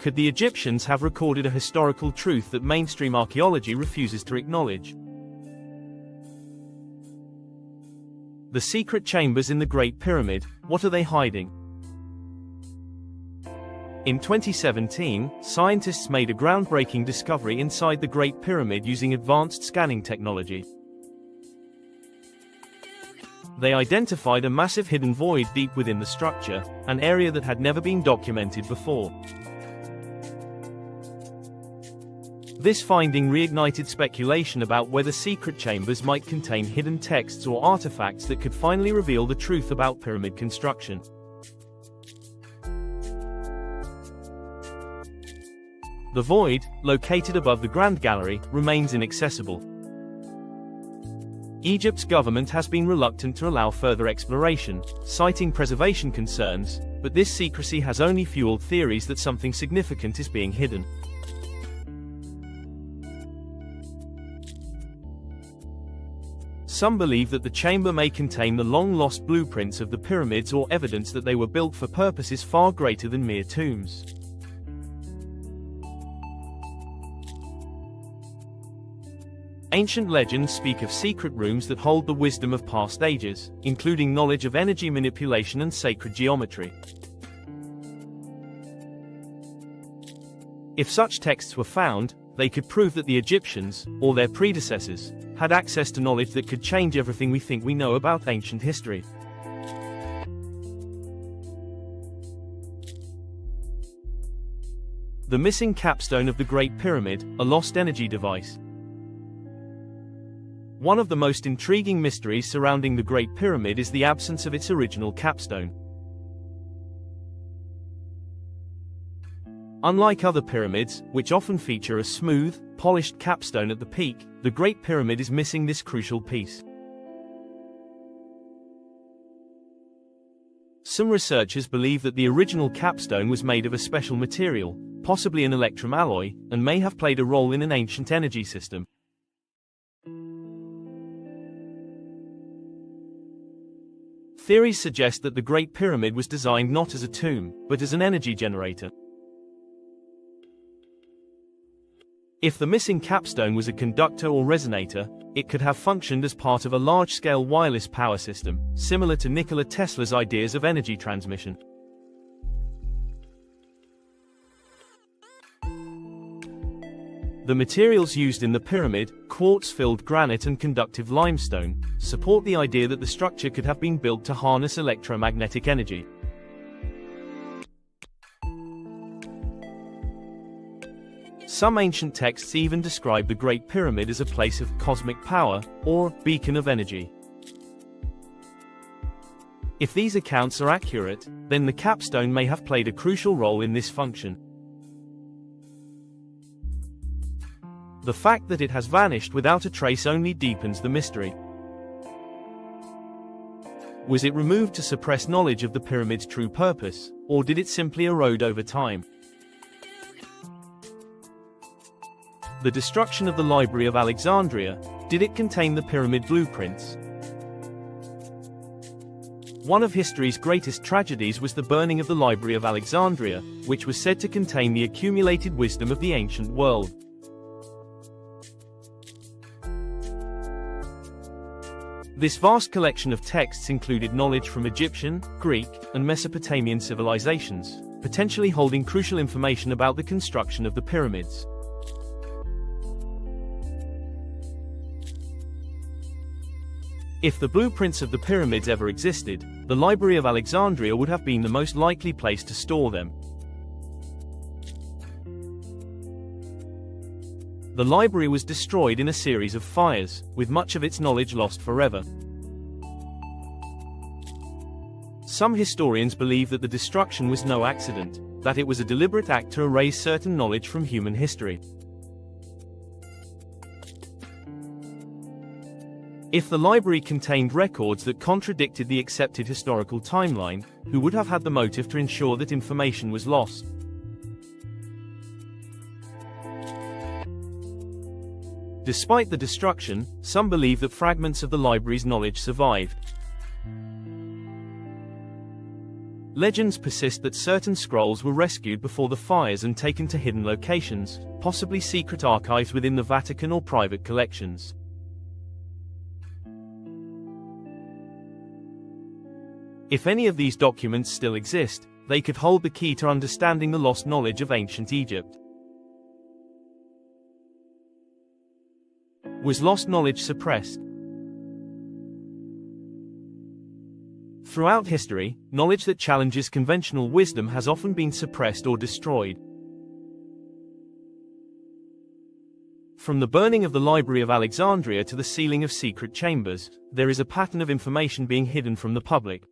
Could the Egyptians have recorded a historical truth that mainstream archaeology refuses to acknowledge? The secret chambers in the Great Pyramid, what are they hiding? In 2017, scientists made a groundbreaking discovery inside the Great Pyramid using advanced scanning technology. They identified a massive hidden void deep within the structure, an area that had never been documented before. This finding reignited speculation about whether secret chambers might contain hidden texts or artifacts that could finally reveal the truth about pyramid construction. The void, located above the Grand Gallery, remains inaccessible. Egypt's government has been reluctant to allow further exploration, citing preservation concerns, but this secrecy has only fueled theories that something significant is being hidden. Some believe that the chamber may contain the long-lost blueprints of the pyramids or evidence that they were built for purposes far greater than mere tombs. Ancient legends speak of secret rooms that hold the wisdom of past ages, including knowledge of energy manipulation and sacred geometry. If such texts were found, they could prove that the Egyptians, or their predecessors, had access to knowledge that could change everything we think we know about ancient history. The missing capstone of the Great Pyramid, a lost energy device. One of the most intriguing mysteries surrounding the Great Pyramid is the absence of its original capstone. Unlike other pyramids, which often feature a smooth, polished capstone at the peak, the Great Pyramid is missing this crucial piece. Some researchers believe that the original capstone was made of a special material, possibly an electromalloy, and may have played a role in an ancient energy system. Theories suggest that the Great Pyramid was designed not as a tomb, but as an energy generator. If the missing capstone was a conductor or resonator, it could have functioned as part of a large-scale wireless power system, similar to Nikola Tesla's ideas of energy transmission. The materials used in the pyramid, quartz-filled granite and conductive limestone, support the idea that the structure could have been built to harness electromagnetic energy. Some ancient texts even describe the Great Pyramid as a place of cosmic power, or beacon of energy. If these accounts are accurate, then the capstone may have played a crucial role in this function. The fact that it has vanished without a trace only deepens the mystery. Was it removed to suppress knowledge of the pyramid's true purpose, or did it simply erode over time? The destruction of the Library of Alexandria, did it contain the pyramid blueprints? One of history's greatest tragedies was the burning of the Library of Alexandria, which was said to contain the accumulated wisdom of the ancient world. This vast collection of texts included knowledge from Egyptian, Greek, and Mesopotamian civilizations, potentially holding crucial information about the construction of the pyramids. If the blueprints of the pyramids ever existed, the Library of Alexandria would have been the most likely place to store them. The library was destroyed in a series of fires, with much of its knowledge lost forever. Some historians believe that the destruction was no accident, that it was a deliberate act to erase certain knowledge from human history. If the library contained records that contradicted the accepted historical timeline, who would have had the motive to ensure that information was lost? Despite the destruction, some believe that fragments of the library's knowledge survived. Legends persist that certain scrolls were rescued before the fires and taken to hidden locations, possibly secret archives within the Vatican or private collections. If any of these documents still exist, they could hold the key to understanding the lost knowledge of ancient Egypt. Was lost knowledge suppressed? Throughout history, knowledge that challenges conventional wisdom has often been suppressed or destroyed. From the burning of the Library of Alexandria to the sealing of secret chambers, there is a pattern of information being hidden from the public.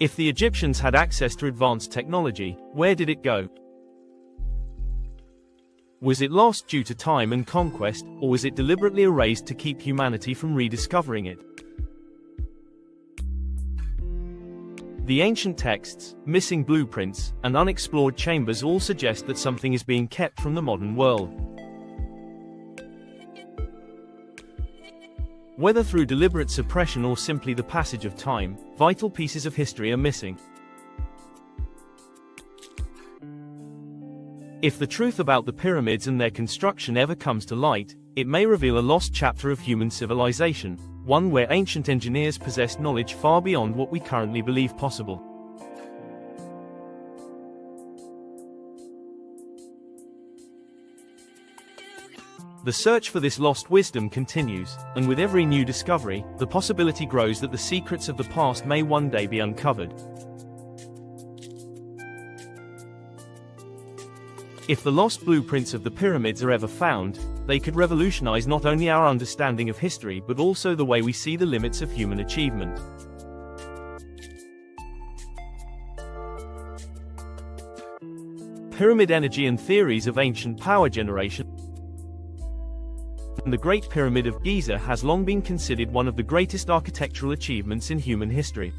If the Egyptians had access to advanced technology, where did it go? Was it lost due to time and conquest, or was it deliberately erased to keep humanity from rediscovering it? The ancient texts, missing blueprints, and unexplored chambers all suggest that something is being kept from the modern world. Whether through deliberate suppression or simply the passage of time, vital pieces of history are missing. If the truth about the pyramids and their construction ever comes to light, it may reveal a lost chapter of human civilization, one where ancient engineers possessed knowledge far beyond what we currently believe possible. The search for this lost wisdom continues, and with every new discovery, the possibility grows that the secrets of the past may one day be uncovered. If the lost blueprints of the pyramids are ever found, they could revolutionize not only our understanding of history but also the way we see the limits of human achievement. Pyramid energy and theories of ancient power generation. The Great Pyramid of Giza has long been considered one of the greatest architectural achievements in human history.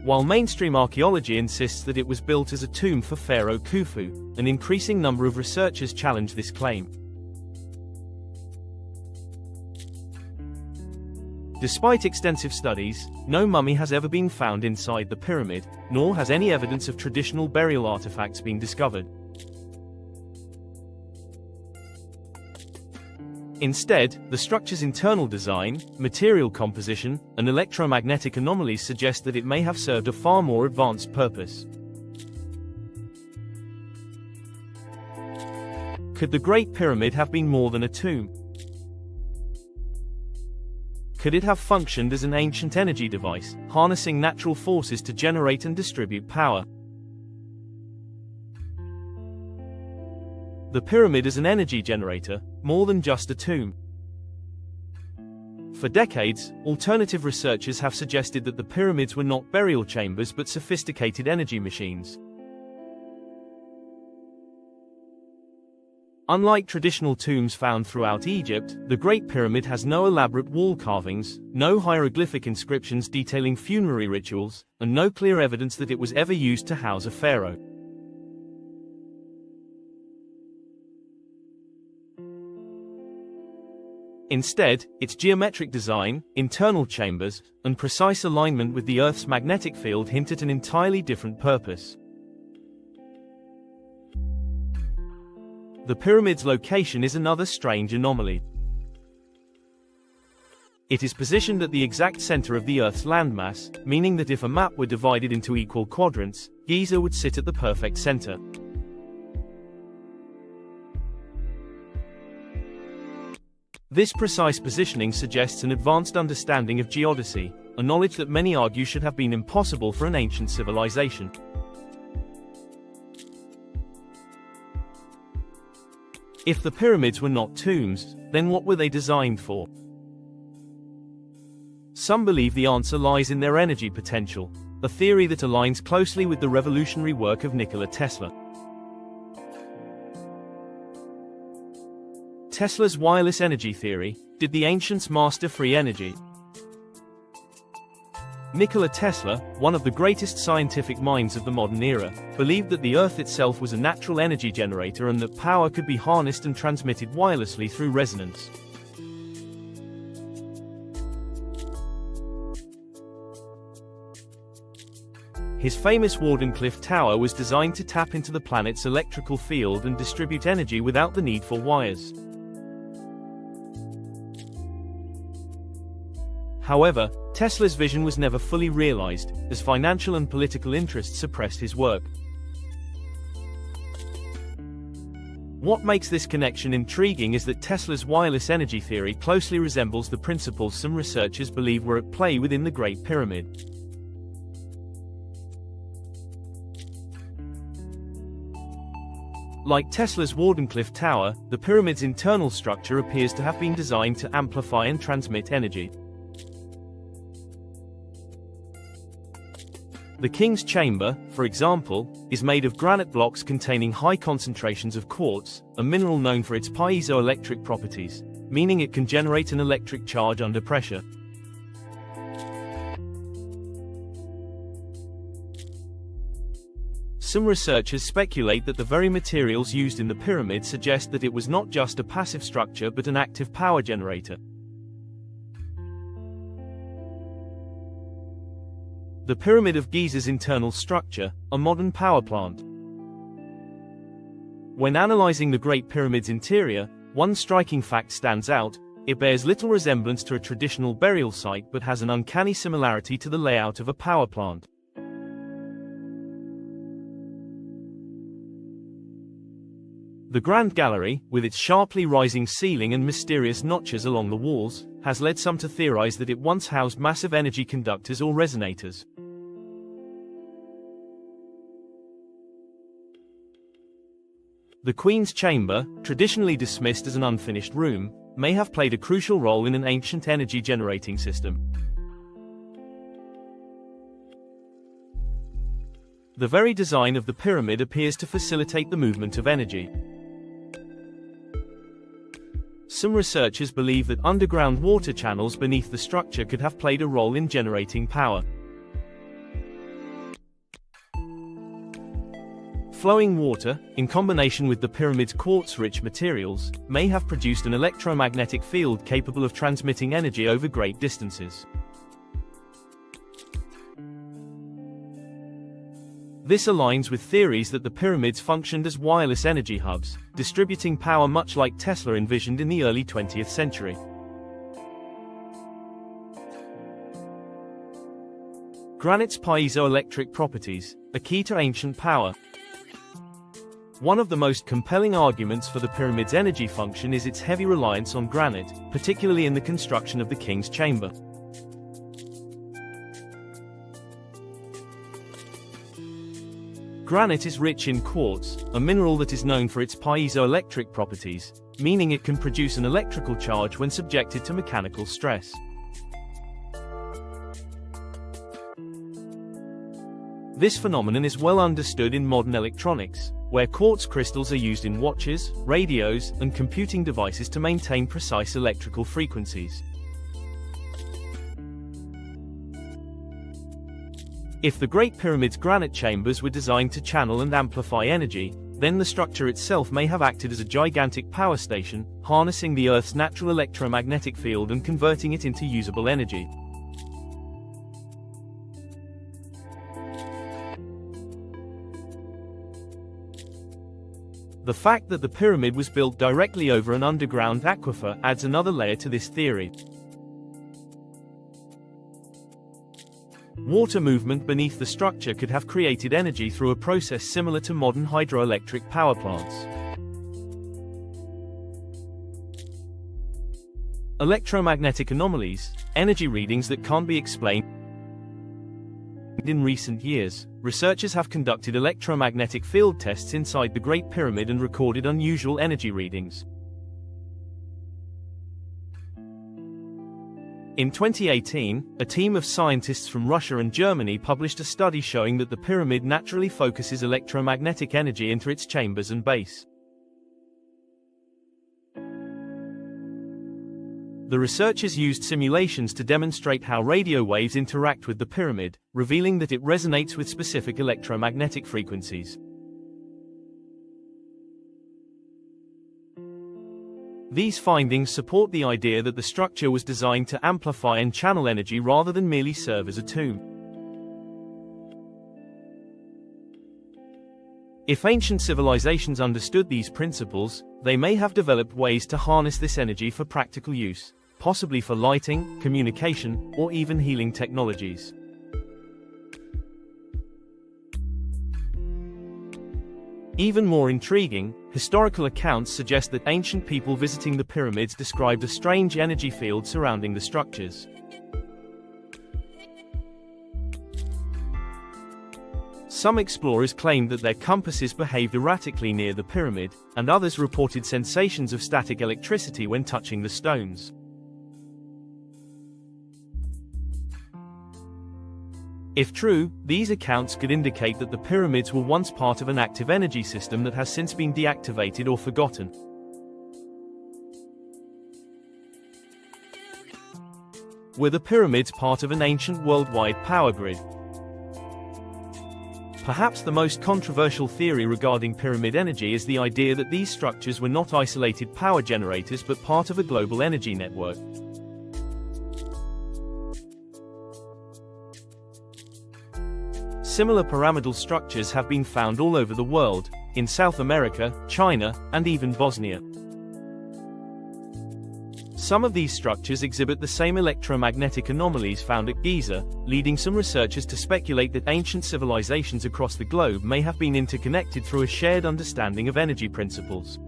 While mainstream archaeology insists that it was built as a tomb for Pharaoh Khufu, an increasing number of researchers challenge this claim. Despite extensive studies, no mummy has ever been found inside the pyramid, nor has any evidence of traditional burial artifacts been discovered. Instead, the structure's internal design, material composition, and electromagnetic anomalies suggest that it may have served a far more advanced purpose. Could the Great Pyramid have been more than a tomb? Could it have functioned as an ancient energy device, harnessing natural forces to generate and distribute power? The pyramid as an energy generator, more than just a tomb. For decades, alternative researchers have suggested that the pyramids were not burial chambers but sophisticated energy machines. Unlike traditional tombs found throughout Egypt, the Great Pyramid has no elaborate wall carvings, no hieroglyphic inscriptions detailing funerary rituals, and no clear evidence that it was ever used to house a pharaoh. Instead, its geometric design, internal chambers, and precise alignment with the Earth's magnetic field hint at an entirely different purpose. The pyramid's location is another strange anomaly. It is positioned at the exact center of the Earth's landmass, meaning that if a map were divided into equal quadrants, Giza would sit at the perfect center. This precise positioning suggests an advanced understanding of geodesy, a knowledge that many argue should have been impossible for an ancient civilization. If the pyramids were not tombs, then what were they designed for? Some believe the answer lies in their energy potential, a theory that aligns closely with the revolutionary work of Nikola Tesla. Tesla's wireless energy theory. Did the ancients master free energy? Nikola Tesla, one of the greatest scientific minds of the modern era, believed that the Earth itself was a natural energy generator and that power could be harnessed and transmitted wirelessly through resonance. His famous Wardenclyffe Tower was designed to tap into the planet's electrical field and distribute energy without the need for wires. However, Tesla's vision was never fully realized, as financial and political interests suppressed his work. What makes this connection intriguing is that Tesla's wireless energy theory closely resembles the principles some researchers believe were at play within the Great Pyramid. Like Tesla's Wardenclyffe Tower, the pyramid's internal structure appears to have been designed to amplify and transmit energy. The King's Chamber, for example, is made of granite blocks containing high concentrations of quartz, a mineral known for its piezoelectric properties, meaning it can generate an electric charge under pressure. Some researchers speculate that the very materials used in the pyramid suggest that it was not just a passive structure but an active power generator. The Pyramid of Giza's internal structure, a modern power plant. When analyzing the Great Pyramid's interior, one striking fact stands out: it bears little resemblance to a traditional burial site but has an uncanny similarity to the layout of a power plant. The Grand Gallery, with its sharply rising ceiling and mysterious notches along the walls, has led some to theorize that it once housed massive energy conductors or resonators. The Queen's Chamber, traditionally dismissed as an unfinished room, may have played a crucial role in an ancient energy-generating system. The very design of the pyramid appears to facilitate the movement of energy. Some researchers believe that underground water channels beneath the structure could have played a role in generating power. Flowing water, in combination with the pyramid's quartz-rich materials, may have produced an electromagnetic field capable of transmitting energy over great distances. This aligns with theories that the pyramids functioned as wireless energy hubs, distributing power much like Tesla envisioned in the early 20th century. Granite's piezoelectric properties, a key to ancient power. One of the most compelling arguments for the pyramid's energy function is its heavy reliance on granite, particularly in the construction of the King's Chamber. Granite is rich in quartz, a mineral that is known for its piezoelectric properties, meaning it can produce an electrical charge when subjected to mechanical stress. This phenomenon is well understood in modern electronics, where quartz crystals are used in watches, radios, and computing devices to maintain precise electrical frequencies. If the Great Pyramid's granite chambers were designed to channel and amplify energy, then the structure itself may have acted as a gigantic power station, harnessing the Earth's natural electromagnetic field and converting it into usable energy. The fact that the pyramid was built directly over an underground aquifer adds another layer to this theory. Water movement beneath the structure could have created energy through a process similar to modern hydroelectric power plants. Electromagnetic anomalies, energy readings that can't be explained. In recent years, researchers have conducted electromagnetic field tests inside the Great Pyramid and recorded unusual energy readings. In 2018, a team of scientists from Russia and Germany published a study showing that the pyramid naturally focuses electromagnetic energy into its chambers and base. The researchers used simulations to demonstrate how radio waves interact with the pyramid, revealing that it resonates with specific electromagnetic frequencies. These findings support the idea that the structure was designed to amplify and channel energy rather than merely serve as a tomb. If ancient civilizations understood these principles, they may have developed ways to harness this energy for practical use, possibly for lighting, communication, or even healing technologies. Even more intriguing, historical accounts suggest that ancient people visiting the pyramids described a strange energy field surrounding the structures. Some explorers claimed that their compasses behaved erratically near the pyramid, and others reported sensations of static electricity when touching the stones. If true, these accounts could indicate that the pyramids were once part of an active energy system that has since been deactivated or forgotten. Were the pyramids part of an ancient worldwide power grid? Perhaps the most controversial theory regarding pyramid energy is the idea that these structures were not isolated power generators but part of a global energy network. Similar pyramidal structures have been found all over the world, in South America, China, and even Bosnia. Some of these structures exhibit the same electromagnetic anomalies found at Giza, leading some researchers to speculate that ancient civilizations across the globe may have been interconnected through a shared understanding of energy principles.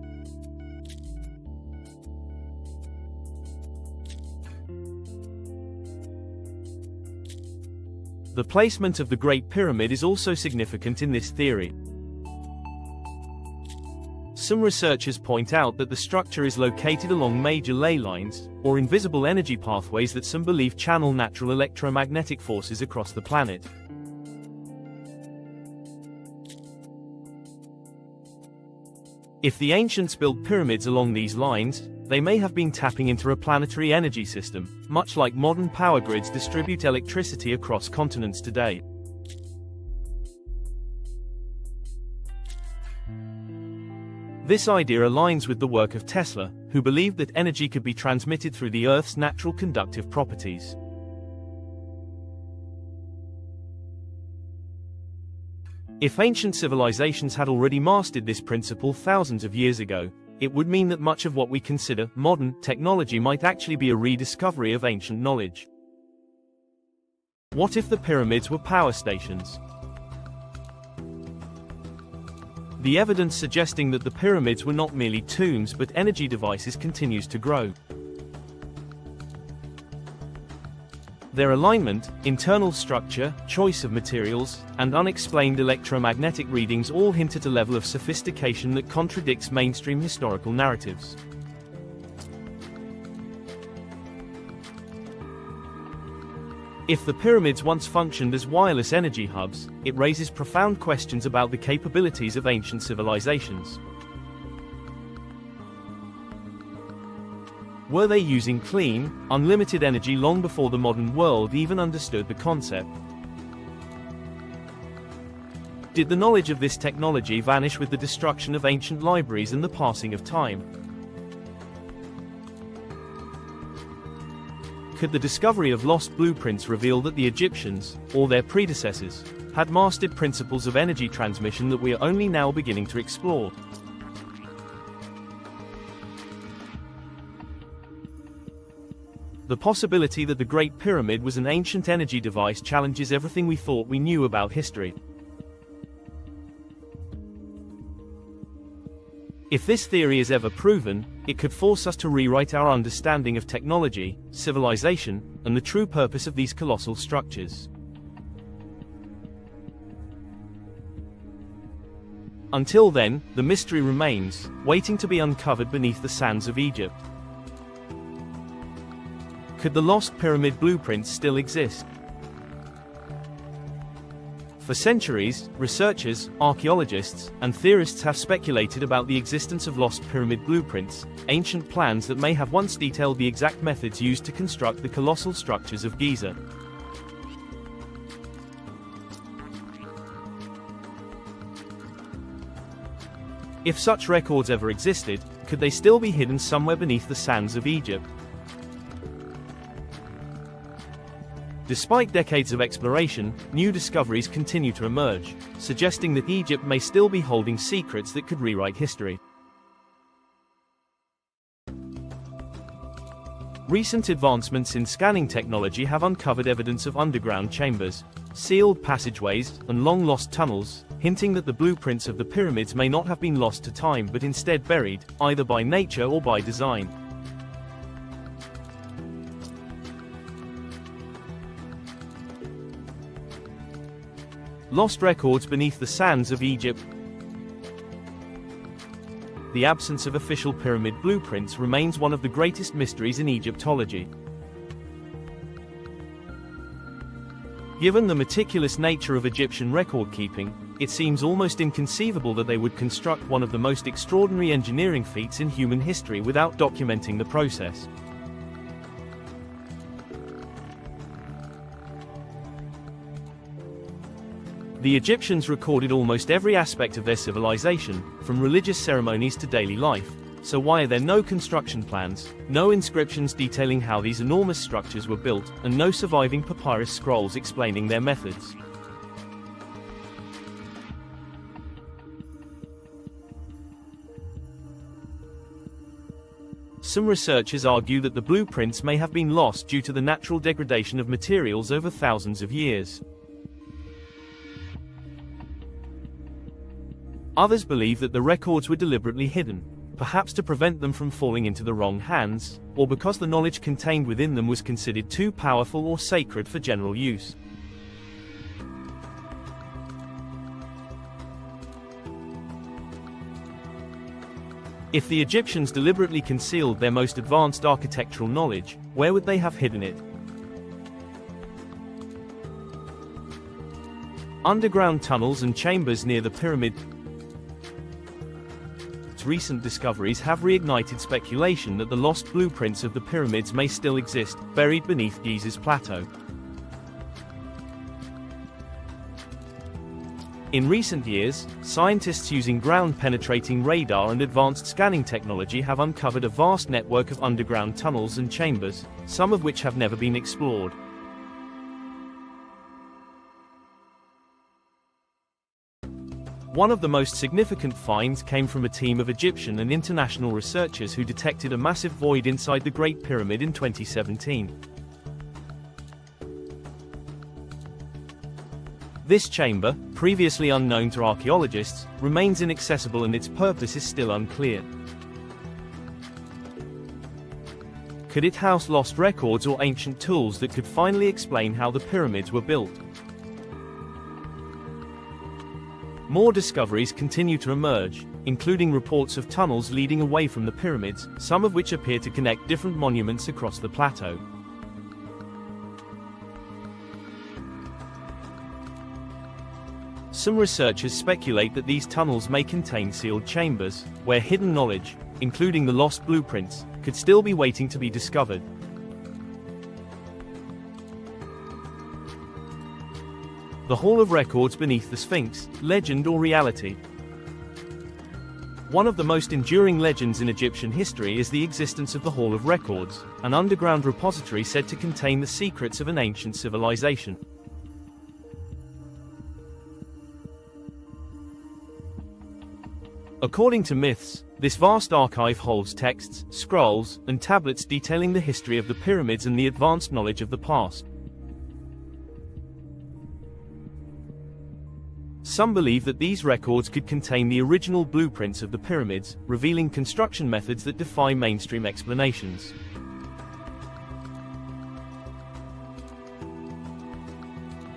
The placement of the Great Pyramid is also significant in this theory. Some researchers point out that the structure is located along major ley lines, or invisible energy pathways that some believe channel natural electromagnetic forces across the planet. If the ancients built pyramids along these lines, they may have been tapping into a planetary energy system, much like modern power grids distribute electricity across continents today. This idea aligns with the work of Tesla, who believed that energy could be transmitted through the Earth's natural conductive properties. If ancient civilizations had already mastered this principle thousands of years ago, it would mean that much of what we consider modern technology might actually be a rediscovery of ancient knowledge. What if the pyramids were power stations? The evidence suggesting that the pyramids were not merely tombs but energy devices continues to grow. Their alignment, internal structure, choice of materials, and unexplained electromagnetic readings all hint at a level of sophistication that contradicts mainstream historical narratives. If the pyramids once functioned as wireless energy hubs, it raises profound questions about the capabilities of ancient civilizations. Were they using clean, unlimited energy long before the modern world even understood the concept? Did the knowledge of this technology vanish with the destruction of ancient libraries and the passing of time? Could the discovery of lost blueprints reveal that the Egyptians, or their predecessors, had mastered principles of energy transmission that we are only now beginning to explore? The possibility that the Great Pyramid was an ancient energy device challenges everything we thought we knew about history. If this theory is ever proven, it could force us to rewrite our understanding of technology, civilization, and the true purpose of these colossal structures. Until then, the mystery remains, waiting to be uncovered beneath the sands of Egypt. Could the lost pyramid blueprints still exist? For centuries, researchers, archaeologists, and theorists have speculated about the existence of lost pyramid blueprints, ancient plans that may have once detailed the exact methods used to construct the colossal structures of Giza. If such records ever existed, could they still be hidden somewhere beneath the sands of Egypt? Despite decades of exploration, new discoveries continue to emerge, suggesting that Egypt may still be holding secrets that could rewrite history. Recent advancements in scanning technology have uncovered evidence of underground chambers, sealed passageways, and long-lost tunnels, hinting that the blueprints of the pyramids may not have been lost to time but instead buried, either by nature or by design. Lost records beneath the sands of Egypt. The absence of official pyramid blueprints remains one of the greatest mysteries in Egyptology. Given the meticulous nature of Egyptian record-keeping, it seems almost inconceivable that they would construct one of the most extraordinary engineering feats in human history without documenting the process. The Egyptians recorded almost every aspect of their civilization, from religious ceremonies to daily life. So why are there no construction plans, no inscriptions detailing how these enormous structures were built, and no surviving papyrus scrolls explaining their methods? Some researchers argue that the blueprints may have been lost due to the natural degradation of materials over thousands of years. Others believe that the records were deliberately hidden, perhaps to prevent them from falling into the wrong hands, or because the knowledge contained within them was considered too powerful or sacred for general use. If the Egyptians deliberately concealed their most advanced architectural knowledge, where would they have hidden it? Underground tunnels and chambers near the pyramid. Recent discoveries have reignited speculation that the lost blueprints of the pyramids may still exist, buried beneath Giza's plateau. In recent years, scientists using ground-penetrating radar and advanced scanning technology have uncovered a vast network of underground tunnels and chambers, some of which have never been explored. One of the most significant finds came from a team of Egyptian and international researchers who detected a massive void inside the Great Pyramid in 2017. This chamber, previously unknown to archaeologists, remains inaccessible and its purpose is still unclear. Could it house lost records or ancient tools that could finally explain how the pyramids were built? More discoveries continue to emerge, including reports of tunnels leading away from the pyramids, some of which appear to connect different monuments across the plateau. Some researchers speculate that these tunnels may contain sealed chambers, where hidden knowledge, including the lost blueprints, could still be waiting to be discovered. The Hall of Records beneath the Sphinx, legend or reality? One of the most enduring legends in Egyptian history is the existence of the Hall of Records, an underground repository said to contain the secrets of an ancient civilization. According to myths, this vast archive holds texts, scrolls, and tablets detailing the history of the pyramids and the advanced knowledge of the past. Some believe that these records could contain the original blueprints of the pyramids, revealing construction methods that defy mainstream explanations.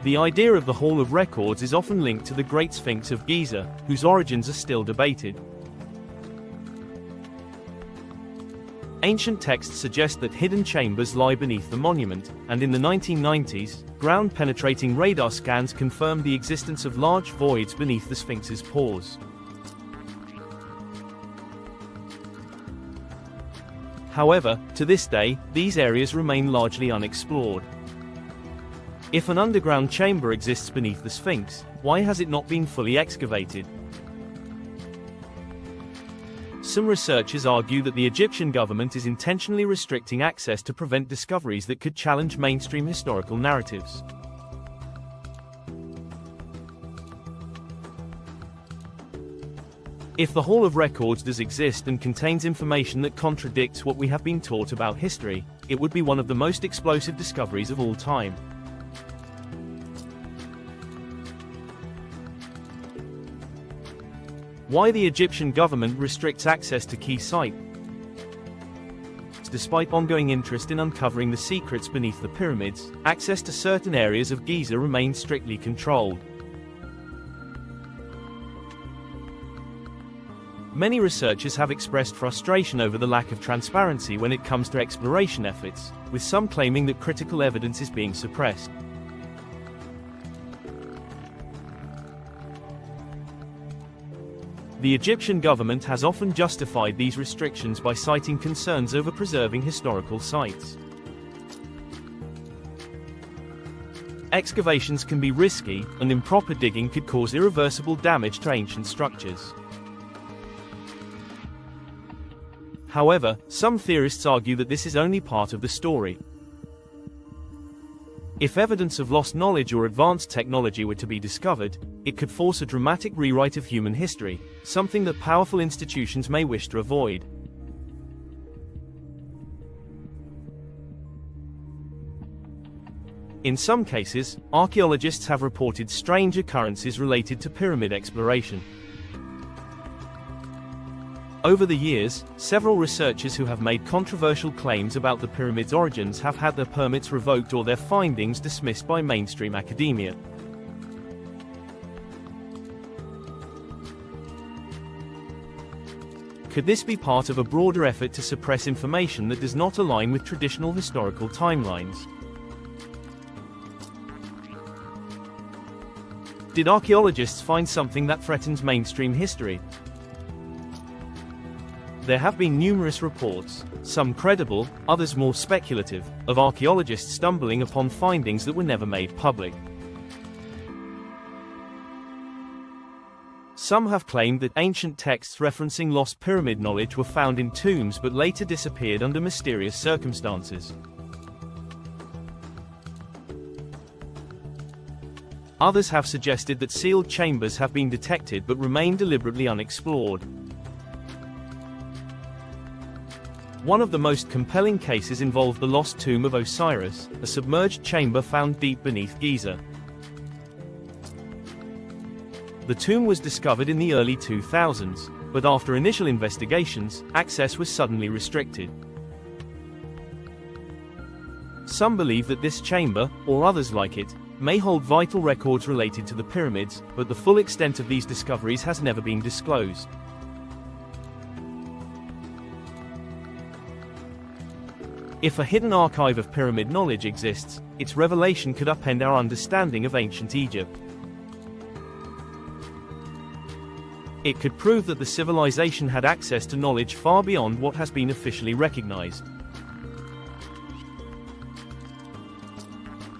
The idea of the Hall of Records is often linked to the Great Sphinx of Giza, whose origins are still debated. Ancient texts suggest that hidden chambers lie beneath the monument, and in the 1990s, ground-penetrating radar scans confirmed the existence of large voids beneath the Sphinx's paws. However, to this day, these areas remain largely unexplored. If an underground chamber exists beneath the Sphinx, why has it not been fully excavated? Some researchers argue that the Egyptian government is intentionally restricting access to prevent discoveries that could challenge mainstream historical narratives. If the Hall of Records does exist and contains information that contradicts what we have been taught about history, it would be one of the most explosive discoveries of all time. Why the Egyptian government restricts access to key sites? Despite ongoing interest in uncovering the secrets beneath the pyramids, access to certain areas of Giza remains strictly controlled. Many researchers have expressed frustration over the lack of transparency when it comes to exploration efforts, with some claiming that critical evidence is being suppressed. The Egyptian government has often justified these restrictions by citing concerns over preserving historical sites. Excavations can be risky, and improper digging could cause irreversible damage to ancient structures. However, some theorists argue that this is only part of the story. If evidence of lost knowledge or advanced technology were to be discovered, it could force a dramatic rewrite of human history, something that powerful institutions may wish to avoid. In some cases, archaeologists have reported strange occurrences related to pyramid exploration. Over the years, several researchers who have made controversial claims about the pyramid's origins have had their permits revoked or their findings dismissed by mainstream academia. Could this be part of a broader effort to suppress information that does not align with traditional historical timelines? Did archaeologists find something that threatens mainstream history? There have been numerous reports, some credible, others more speculative, of archaeologists stumbling upon findings that were never made public. Some have claimed that ancient texts referencing lost pyramid knowledge were found in tombs but later disappeared under mysterious circumstances. Others have suggested that sealed chambers have been detected but remain deliberately unexplored. One of the most compelling cases involved the lost tomb of Osiris, a submerged chamber found deep beneath Giza. The tomb was discovered in the early 2000s, but after initial investigations, access was suddenly restricted. Some believe that this chamber, or others like it, may hold vital records related to the pyramids, but the full extent of these discoveries has never been disclosed. If a hidden archive of pyramid knowledge exists, its revelation could upend our understanding of ancient Egypt. It could prove that the civilization had access to knowledge far beyond what has been officially recognized.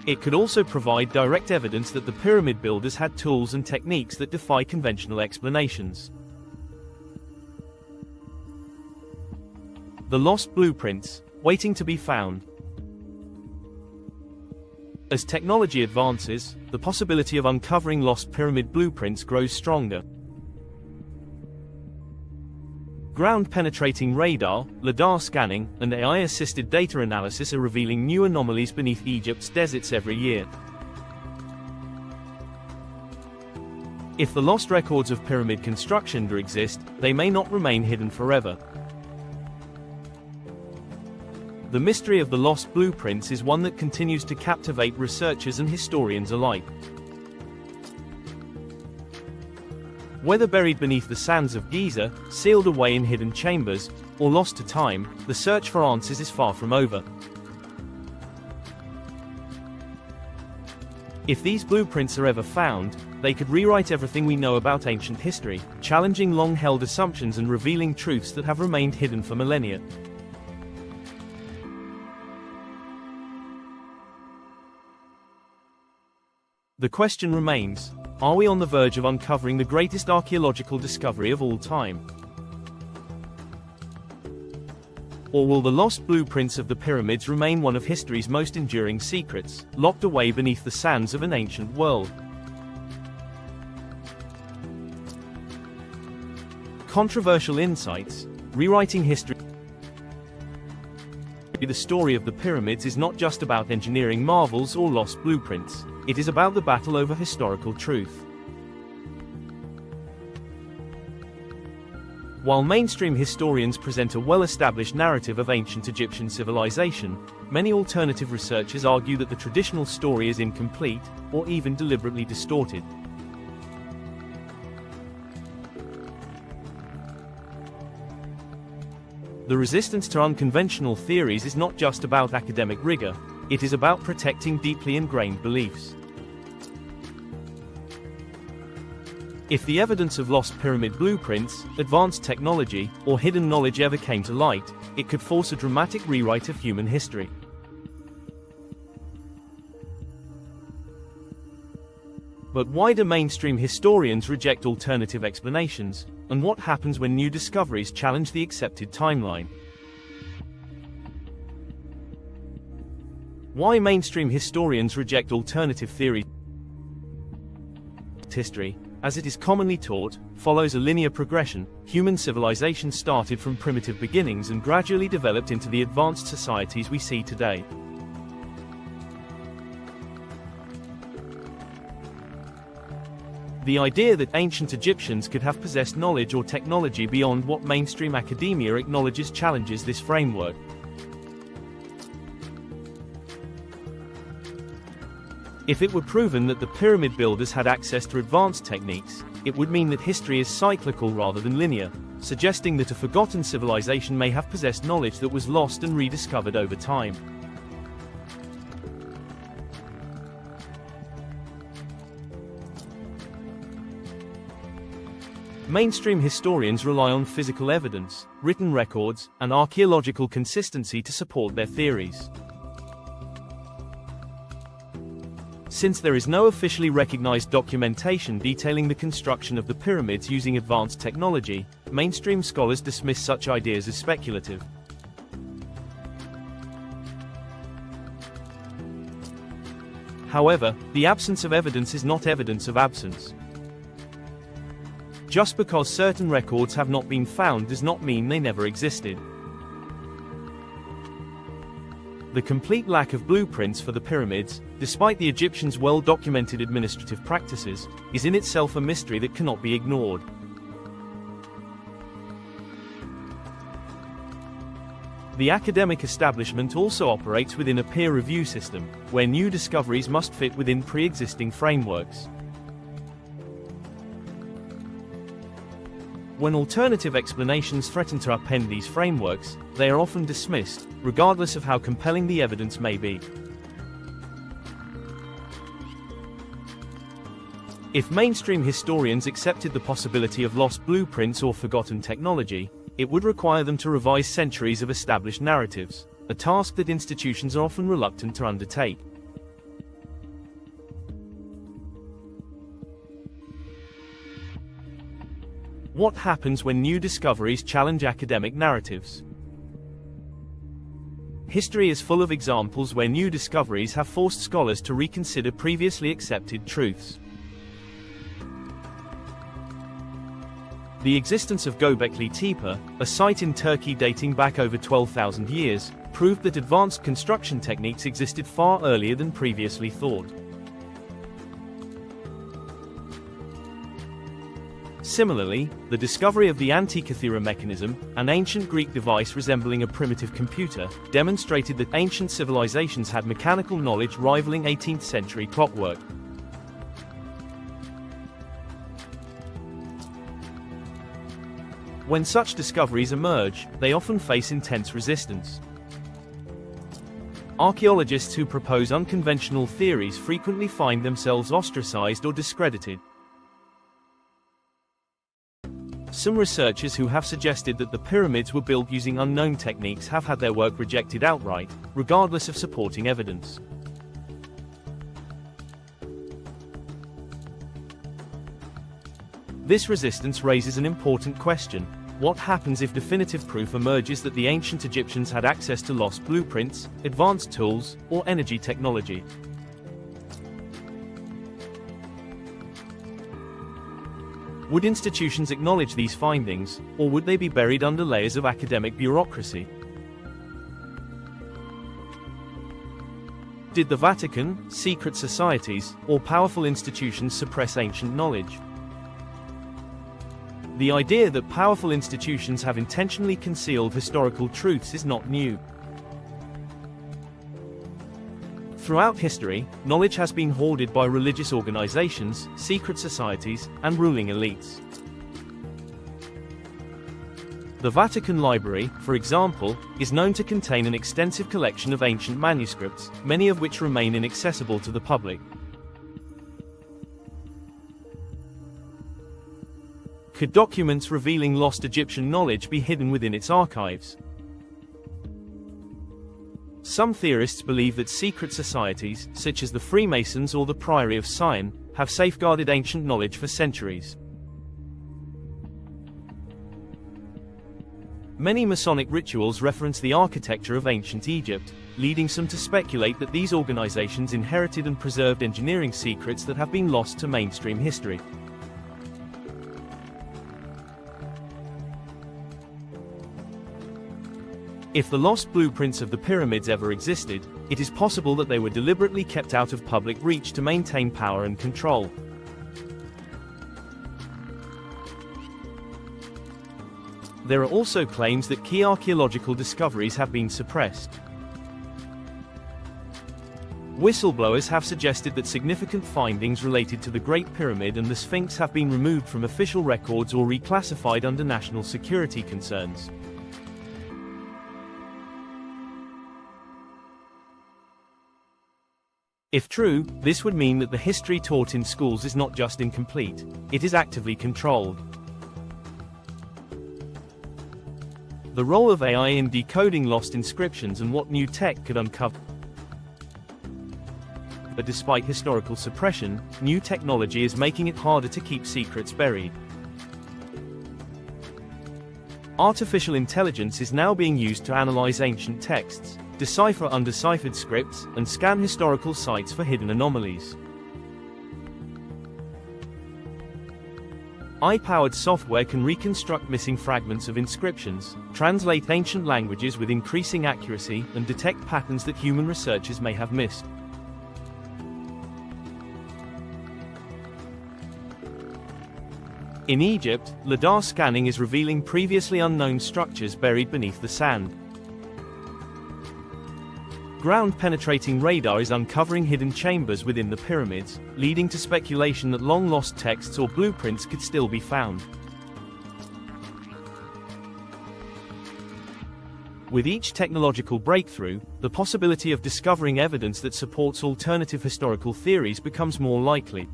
It could also provide direct evidence that the pyramid builders had tools and techniques that defy conventional explanations. The lost blueprints, waiting to be found. As technology advances, the possibility of uncovering lost pyramid blueprints grows stronger. Ground-penetrating radar, LiDAR scanning, and AI-assisted data analysis are revealing new anomalies beneath Egypt's deserts every year. If the lost records of pyramid construction do exist, they may not remain hidden forever. The mystery of the lost blueprints is one that continues to captivate researchers and historians alike. Whether buried beneath the sands of Giza, sealed away in hidden chambers, or lost to time, the search for answers is far from over. If these blueprints are ever found, they could rewrite everything we know about ancient history, challenging long-held assumptions and revealing truths that have remained hidden for millennia. The question remains, are we on the verge of uncovering the greatest archaeological discovery of all time? Or will the lost blueprints of the pyramids remain one of history's most enduring secrets, locked away beneath the sands of an ancient world? Controversial insights, rewriting history. The story of the pyramids is not just about engineering marvels or lost blueprints. It is about the battle over historical truth. While mainstream historians present a well-established narrative of ancient Egyptian civilization, many alternative researchers argue that the traditional story is incomplete, or even deliberately distorted. The resistance to unconventional theories is not just about academic rigor, it is about protecting deeply ingrained beliefs. If the evidence of lost pyramid blueprints, advanced technology, or hidden knowledge ever came to light, it could force a dramatic rewrite of human history. But why do mainstream historians reject alternative explanations, and what happens when new discoveries challenge the accepted timeline? Why mainstream historians reject alternative theories? History, as it is commonly taught, follows a linear progression. Human civilization started from primitive beginnings and gradually developed into the advanced societies we see today. The idea that ancient Egyptians could have possessed knowledge or technology beyond what mainstream academia acknowledges challenges this framework. If it were proven that the pyramid builders had access to advanced techniques, it would mean that history is cyclical rather than linear, suggesting that a forgotten civilization may have possessed knowledge that was lost and rediscovered over time. Mainstream historians rely on physical evidence, written records, and archaeological consistency to support their theories. Since there is no officially recognized documentation detailing the construction of the pyramids using advanced technology, mainstream scholars dismiss such ideas as speculative. However, the absence of evidence is not evidence of absence. Just because certain records have not been found does not mean they never existed. The complete lack of blueprints for the pyramids, despite the Egyptians' well-documented administrative practices, is in itself a mystery that cannot be ignored. The academic establishment also operates within a peer review system, where new discoveries must fit within pre-existing frameworks. When alternative explanations threaten to upend these frameworks, they are often dismissed, regardless of how compelling the evidence may be. If mainstream historians accepted the possibility of lost blueprints or forgotten technology, it would require them to revise centuries of established narratives, a task that institutions are often reluctant to undertake. What happens when new discoveries challenge academic narratives? History is full of examples where new discoveries have forced scholars to reconsider previously accepted truths. The existence of Göbekli Tepe, a site in Turkey dating back over 12,000 years, proved that advanced construction techniques existed far earlier than previously thought. Similarly, the discovery of the Antikythera mechanism, an ancient Greek device resembling a primitive computer, demonstrated that ancient civilizations had mechanical knowledge rivaling 18th century clockwork. When such discoveries emerge, they often face intense resistance. Archaeologists who propose unconventional theories frequently find themselves ostracized or discredited. Some researchers who have suggested that the pyramids were built using unknown techniques have had their work rejected outright, regardless of supporting evidence. This resistance raises an important question: what happens if definitive proof emerges that the ancient Egyptians had access to lost blueprints, advanced tools, or energy technology? Would institutions acknowledge these findings, or would they be buried under layers of academic bureaucracy? Did the Vatican, secret societies, or powerful institutions suppress ancient knowledge? The idea that powerful institutions have intentionally concealed historical truths is not new. Throughout history, knowledge has been hoarded by religious organizations, secret societies, and ruling elites. The Vatican Library, for example, is known to contain an extensive collection of ancient manuscripts, many of which remain inaccessible to the public. Could documents revealing lost Egyptian knowledge be hidden within its archives? Some theorists believe that secret societies, such as the Freemasons or the Priory of Sion, have safeguarded ancient knowledge for centuries. Many Masonic rituals reference the architecture of ancient Egypt, leading some to speculate that these organizations inherited and preserved engineering secrets that have been lost to mainstream history. If the lost blueprints of the pyramids ever existed, it is possible that they were deliberately kept out of public reach to maintain power and control. There are also claims that key archaeological discoveries have been suppressed. Whistleblowers have suggested that significant findings related to the Great Pyramid and the Sphinx have been removed from official records or reclassified under national security concerns. If true, this would mean that the history taught in schools is not just incomplete, it is actively controlled. The role of AI in decoding lost inscriptions and what new tech could uncover. But despite historical suppression, new technology is making it harder to keep secrets buried. Artificial intelligence is now being used to analyze ancient texts, decipher undeciphered scripts, and scan historical sites for hidden anomalies. AI-powered software can reconstruct missing fragments of inscriptions, translate ancient languages with increasing accuracy, and detect patterns that human researchers may have missed. In Egypt, LiDAR scanning is revealing previously unknown structures buried beneath the sand. Ground-penetrating radar is uncovering hidden chambers within the pyramids, leading to speculation that long-lost texts or blueprints could still be found. With each technological breakthrough, the possibility of discovering evidence that supports alternative historical theories becomes more likely.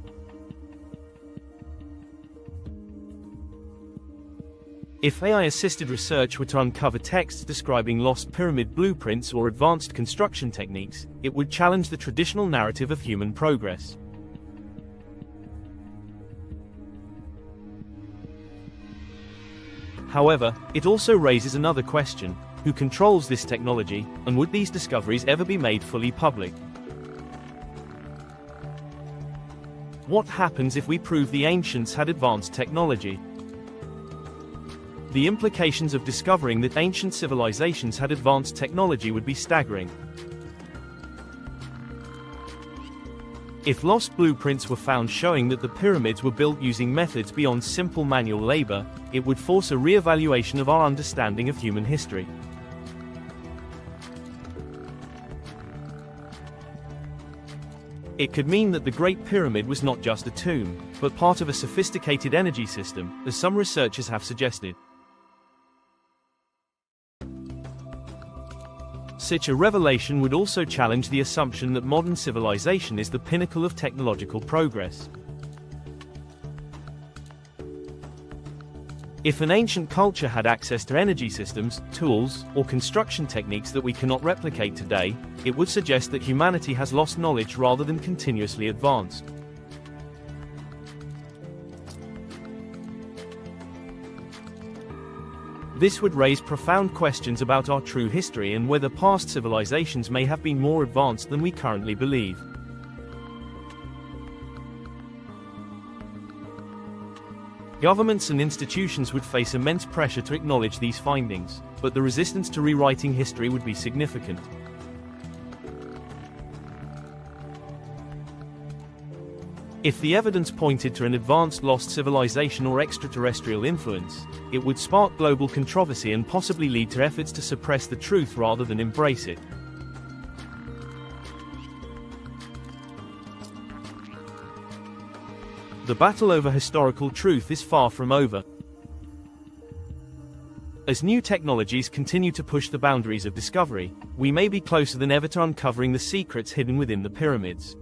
If AI-assisted research were to uncover texts describing lost pyramid blueprints or advanced construction techniques, it would challenge the traditional narrative of human progress. However, it also raises another question: who controls this technology, and would these discoveries ever be made fully public? What happens if we prove the ancients had advanced technology? The implications of discovering that ancient civilizations had advanced technology would be staggering. If lost blueprints were found showing that the pyramids were built using methods beyond simple manual labor, it would force a re-evaluation of our understanding of human history. It could mean that the Great Pyramid was not just a tomb, but part of a sophisticated energy system, as some researchers have suggested. Such a revelation would also challenge the assumption that modern civilization is the pinnacle of technological progress. If an ancient culture had access to energy systems, tools, or construction techniques that we cannot replicate today, it would suggest that humanity has lost knowledge rather than continuously advanced. This would raise profound questions about our true history and whether past civilizations may have been more advanced than we currently believe. Governments and institutions would face immense pressure to acknowledge these findings, but the resistance to rewriting history would be significant. If the evidence pointed to an advanced lost civilization or extraterrestrial influence, it would spark global controversy and possibly lead to efforts to suppress the truth rather than embrace it. The battle over historical truth is far from over. As new technologies continue to push the boundaries of discovery, we may be closer than ever to uncovering the secrets hidden within the pyramids.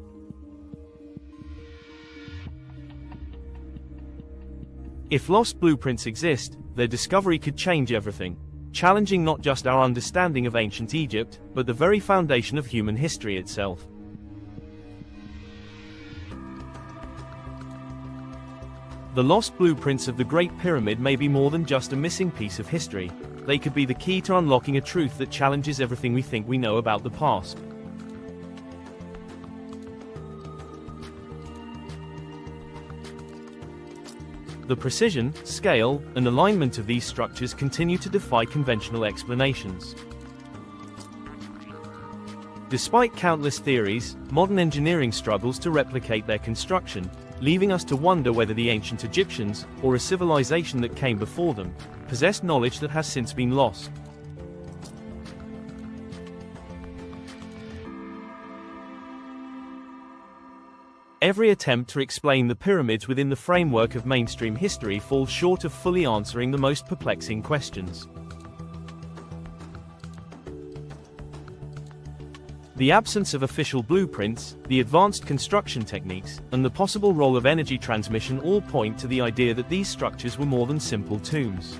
If lost blueprints exist, their discovery could change everything, challenging not just our understanding of ancient Egypt, but the very foundation of human history itself. The lost blueprints of the Great Pyramid may be more than just a missing piece of history. They could be the key to unlocking a truth that challenges everything we think we know about the past. The precision, scale, and alignment of these structures continue to defy conventional explanations. Despite countless theories, modern engineering struggles to replicate their construction, leaving us to wonder whether the ancient Egyptians, or a civilization that came before them, possessed knowledge that has since been lost. Every attempt to explain the pyramids within the framework of mainstream history falls short of fully answering the most perplexing questions. The absence of official blueprints, the advanced construction techniques, and the possible role of energy transmission all point to the idea that these structures were more than simple tombs.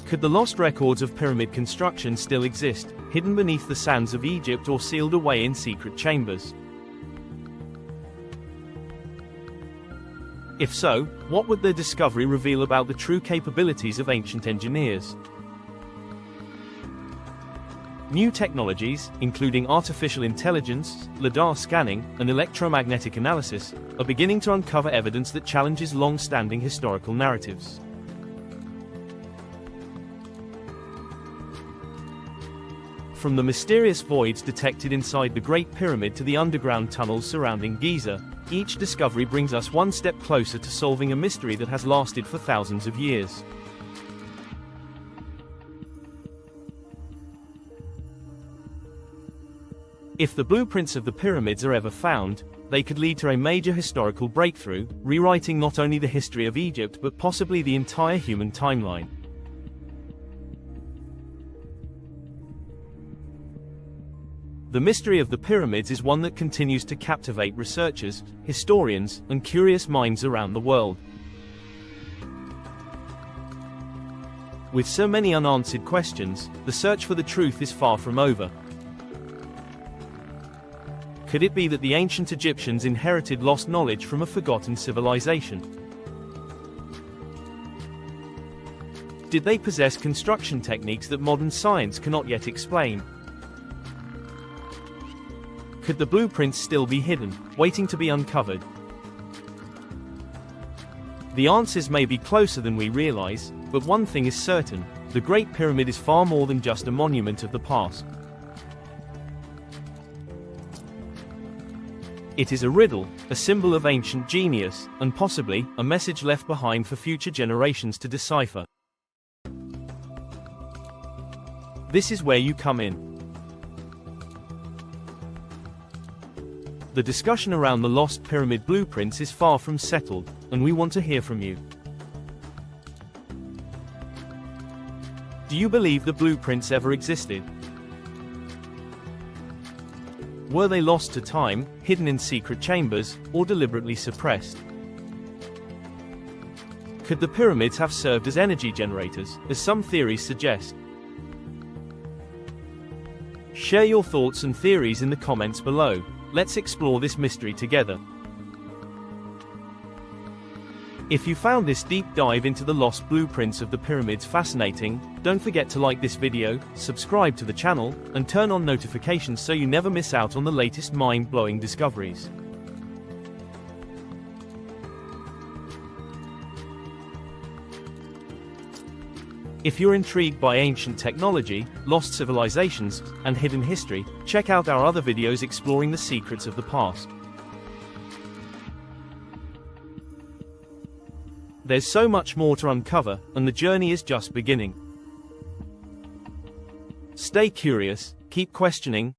Could the lost records of pyramid construction still exist, hidden beneath the sands of Egypt or sealed away in secret chambers? If so, what would their discovery reveal about the true capabilities of ancient engineers? New technologies, including artificial intelligence, lidar scanning, and electromagnetic analysis, are beginning to uncover evidence that challenges long-standing historical narratives. From the mysterious voids detected inside the Great Pyramid to the underground tunnels surrounding Giza, each discovery brings us one step closer to solving a mystery that has lasted for thousands of years. If the blueprints of the pyramids are ever found, they could lead to a major historical breakthrough, rewriting not only the history of Egypt but possibly the entire human timeline. The mystery of the pyramids is one that continues to captivate researchers, historians, and curious minds around the world. With so many unanswered questions, the search for the truth is far from over. Could it be that the ancient Egyptians inherited lost knowledge from a forgotten civilization? Did they possess construction techniques that modern science cannot yet explain? Could the blueprints still be hidden, waiting to be uncovered? The answers may be closer than we realize, but one thing is certain: the Great Pyramid is far more than just a monument of the past. It is a riddle, a symbol of ancient genius, and possibly a message left behind for future generations to decipher. This is where you come in. The discussion around the lost pyramid blueprints is far from settled, and we want to hear from you. Do you believe the blueprints ever existed? Were they lost to time, hidden in secret chambers, or deliberately suppressed? Could the pyramids have served as energy generators, as some theories suggest? Share your thoughts and theories in the comments below. Let's explore this mystery together. If you found this deep dive into the lost blueprints of the pyramids fascinating, don't forget to like this video, subscribe to the channel, and turn on notifications so you never miss out on the latest mind-blowing discoveries. If you're intrigued by ancient technology, lost civilizations, and hidden history, check out our other videos exploring the secrets of the past. There's so much more to uncover, and the journey is just beginning. Stay curious, keep questioning,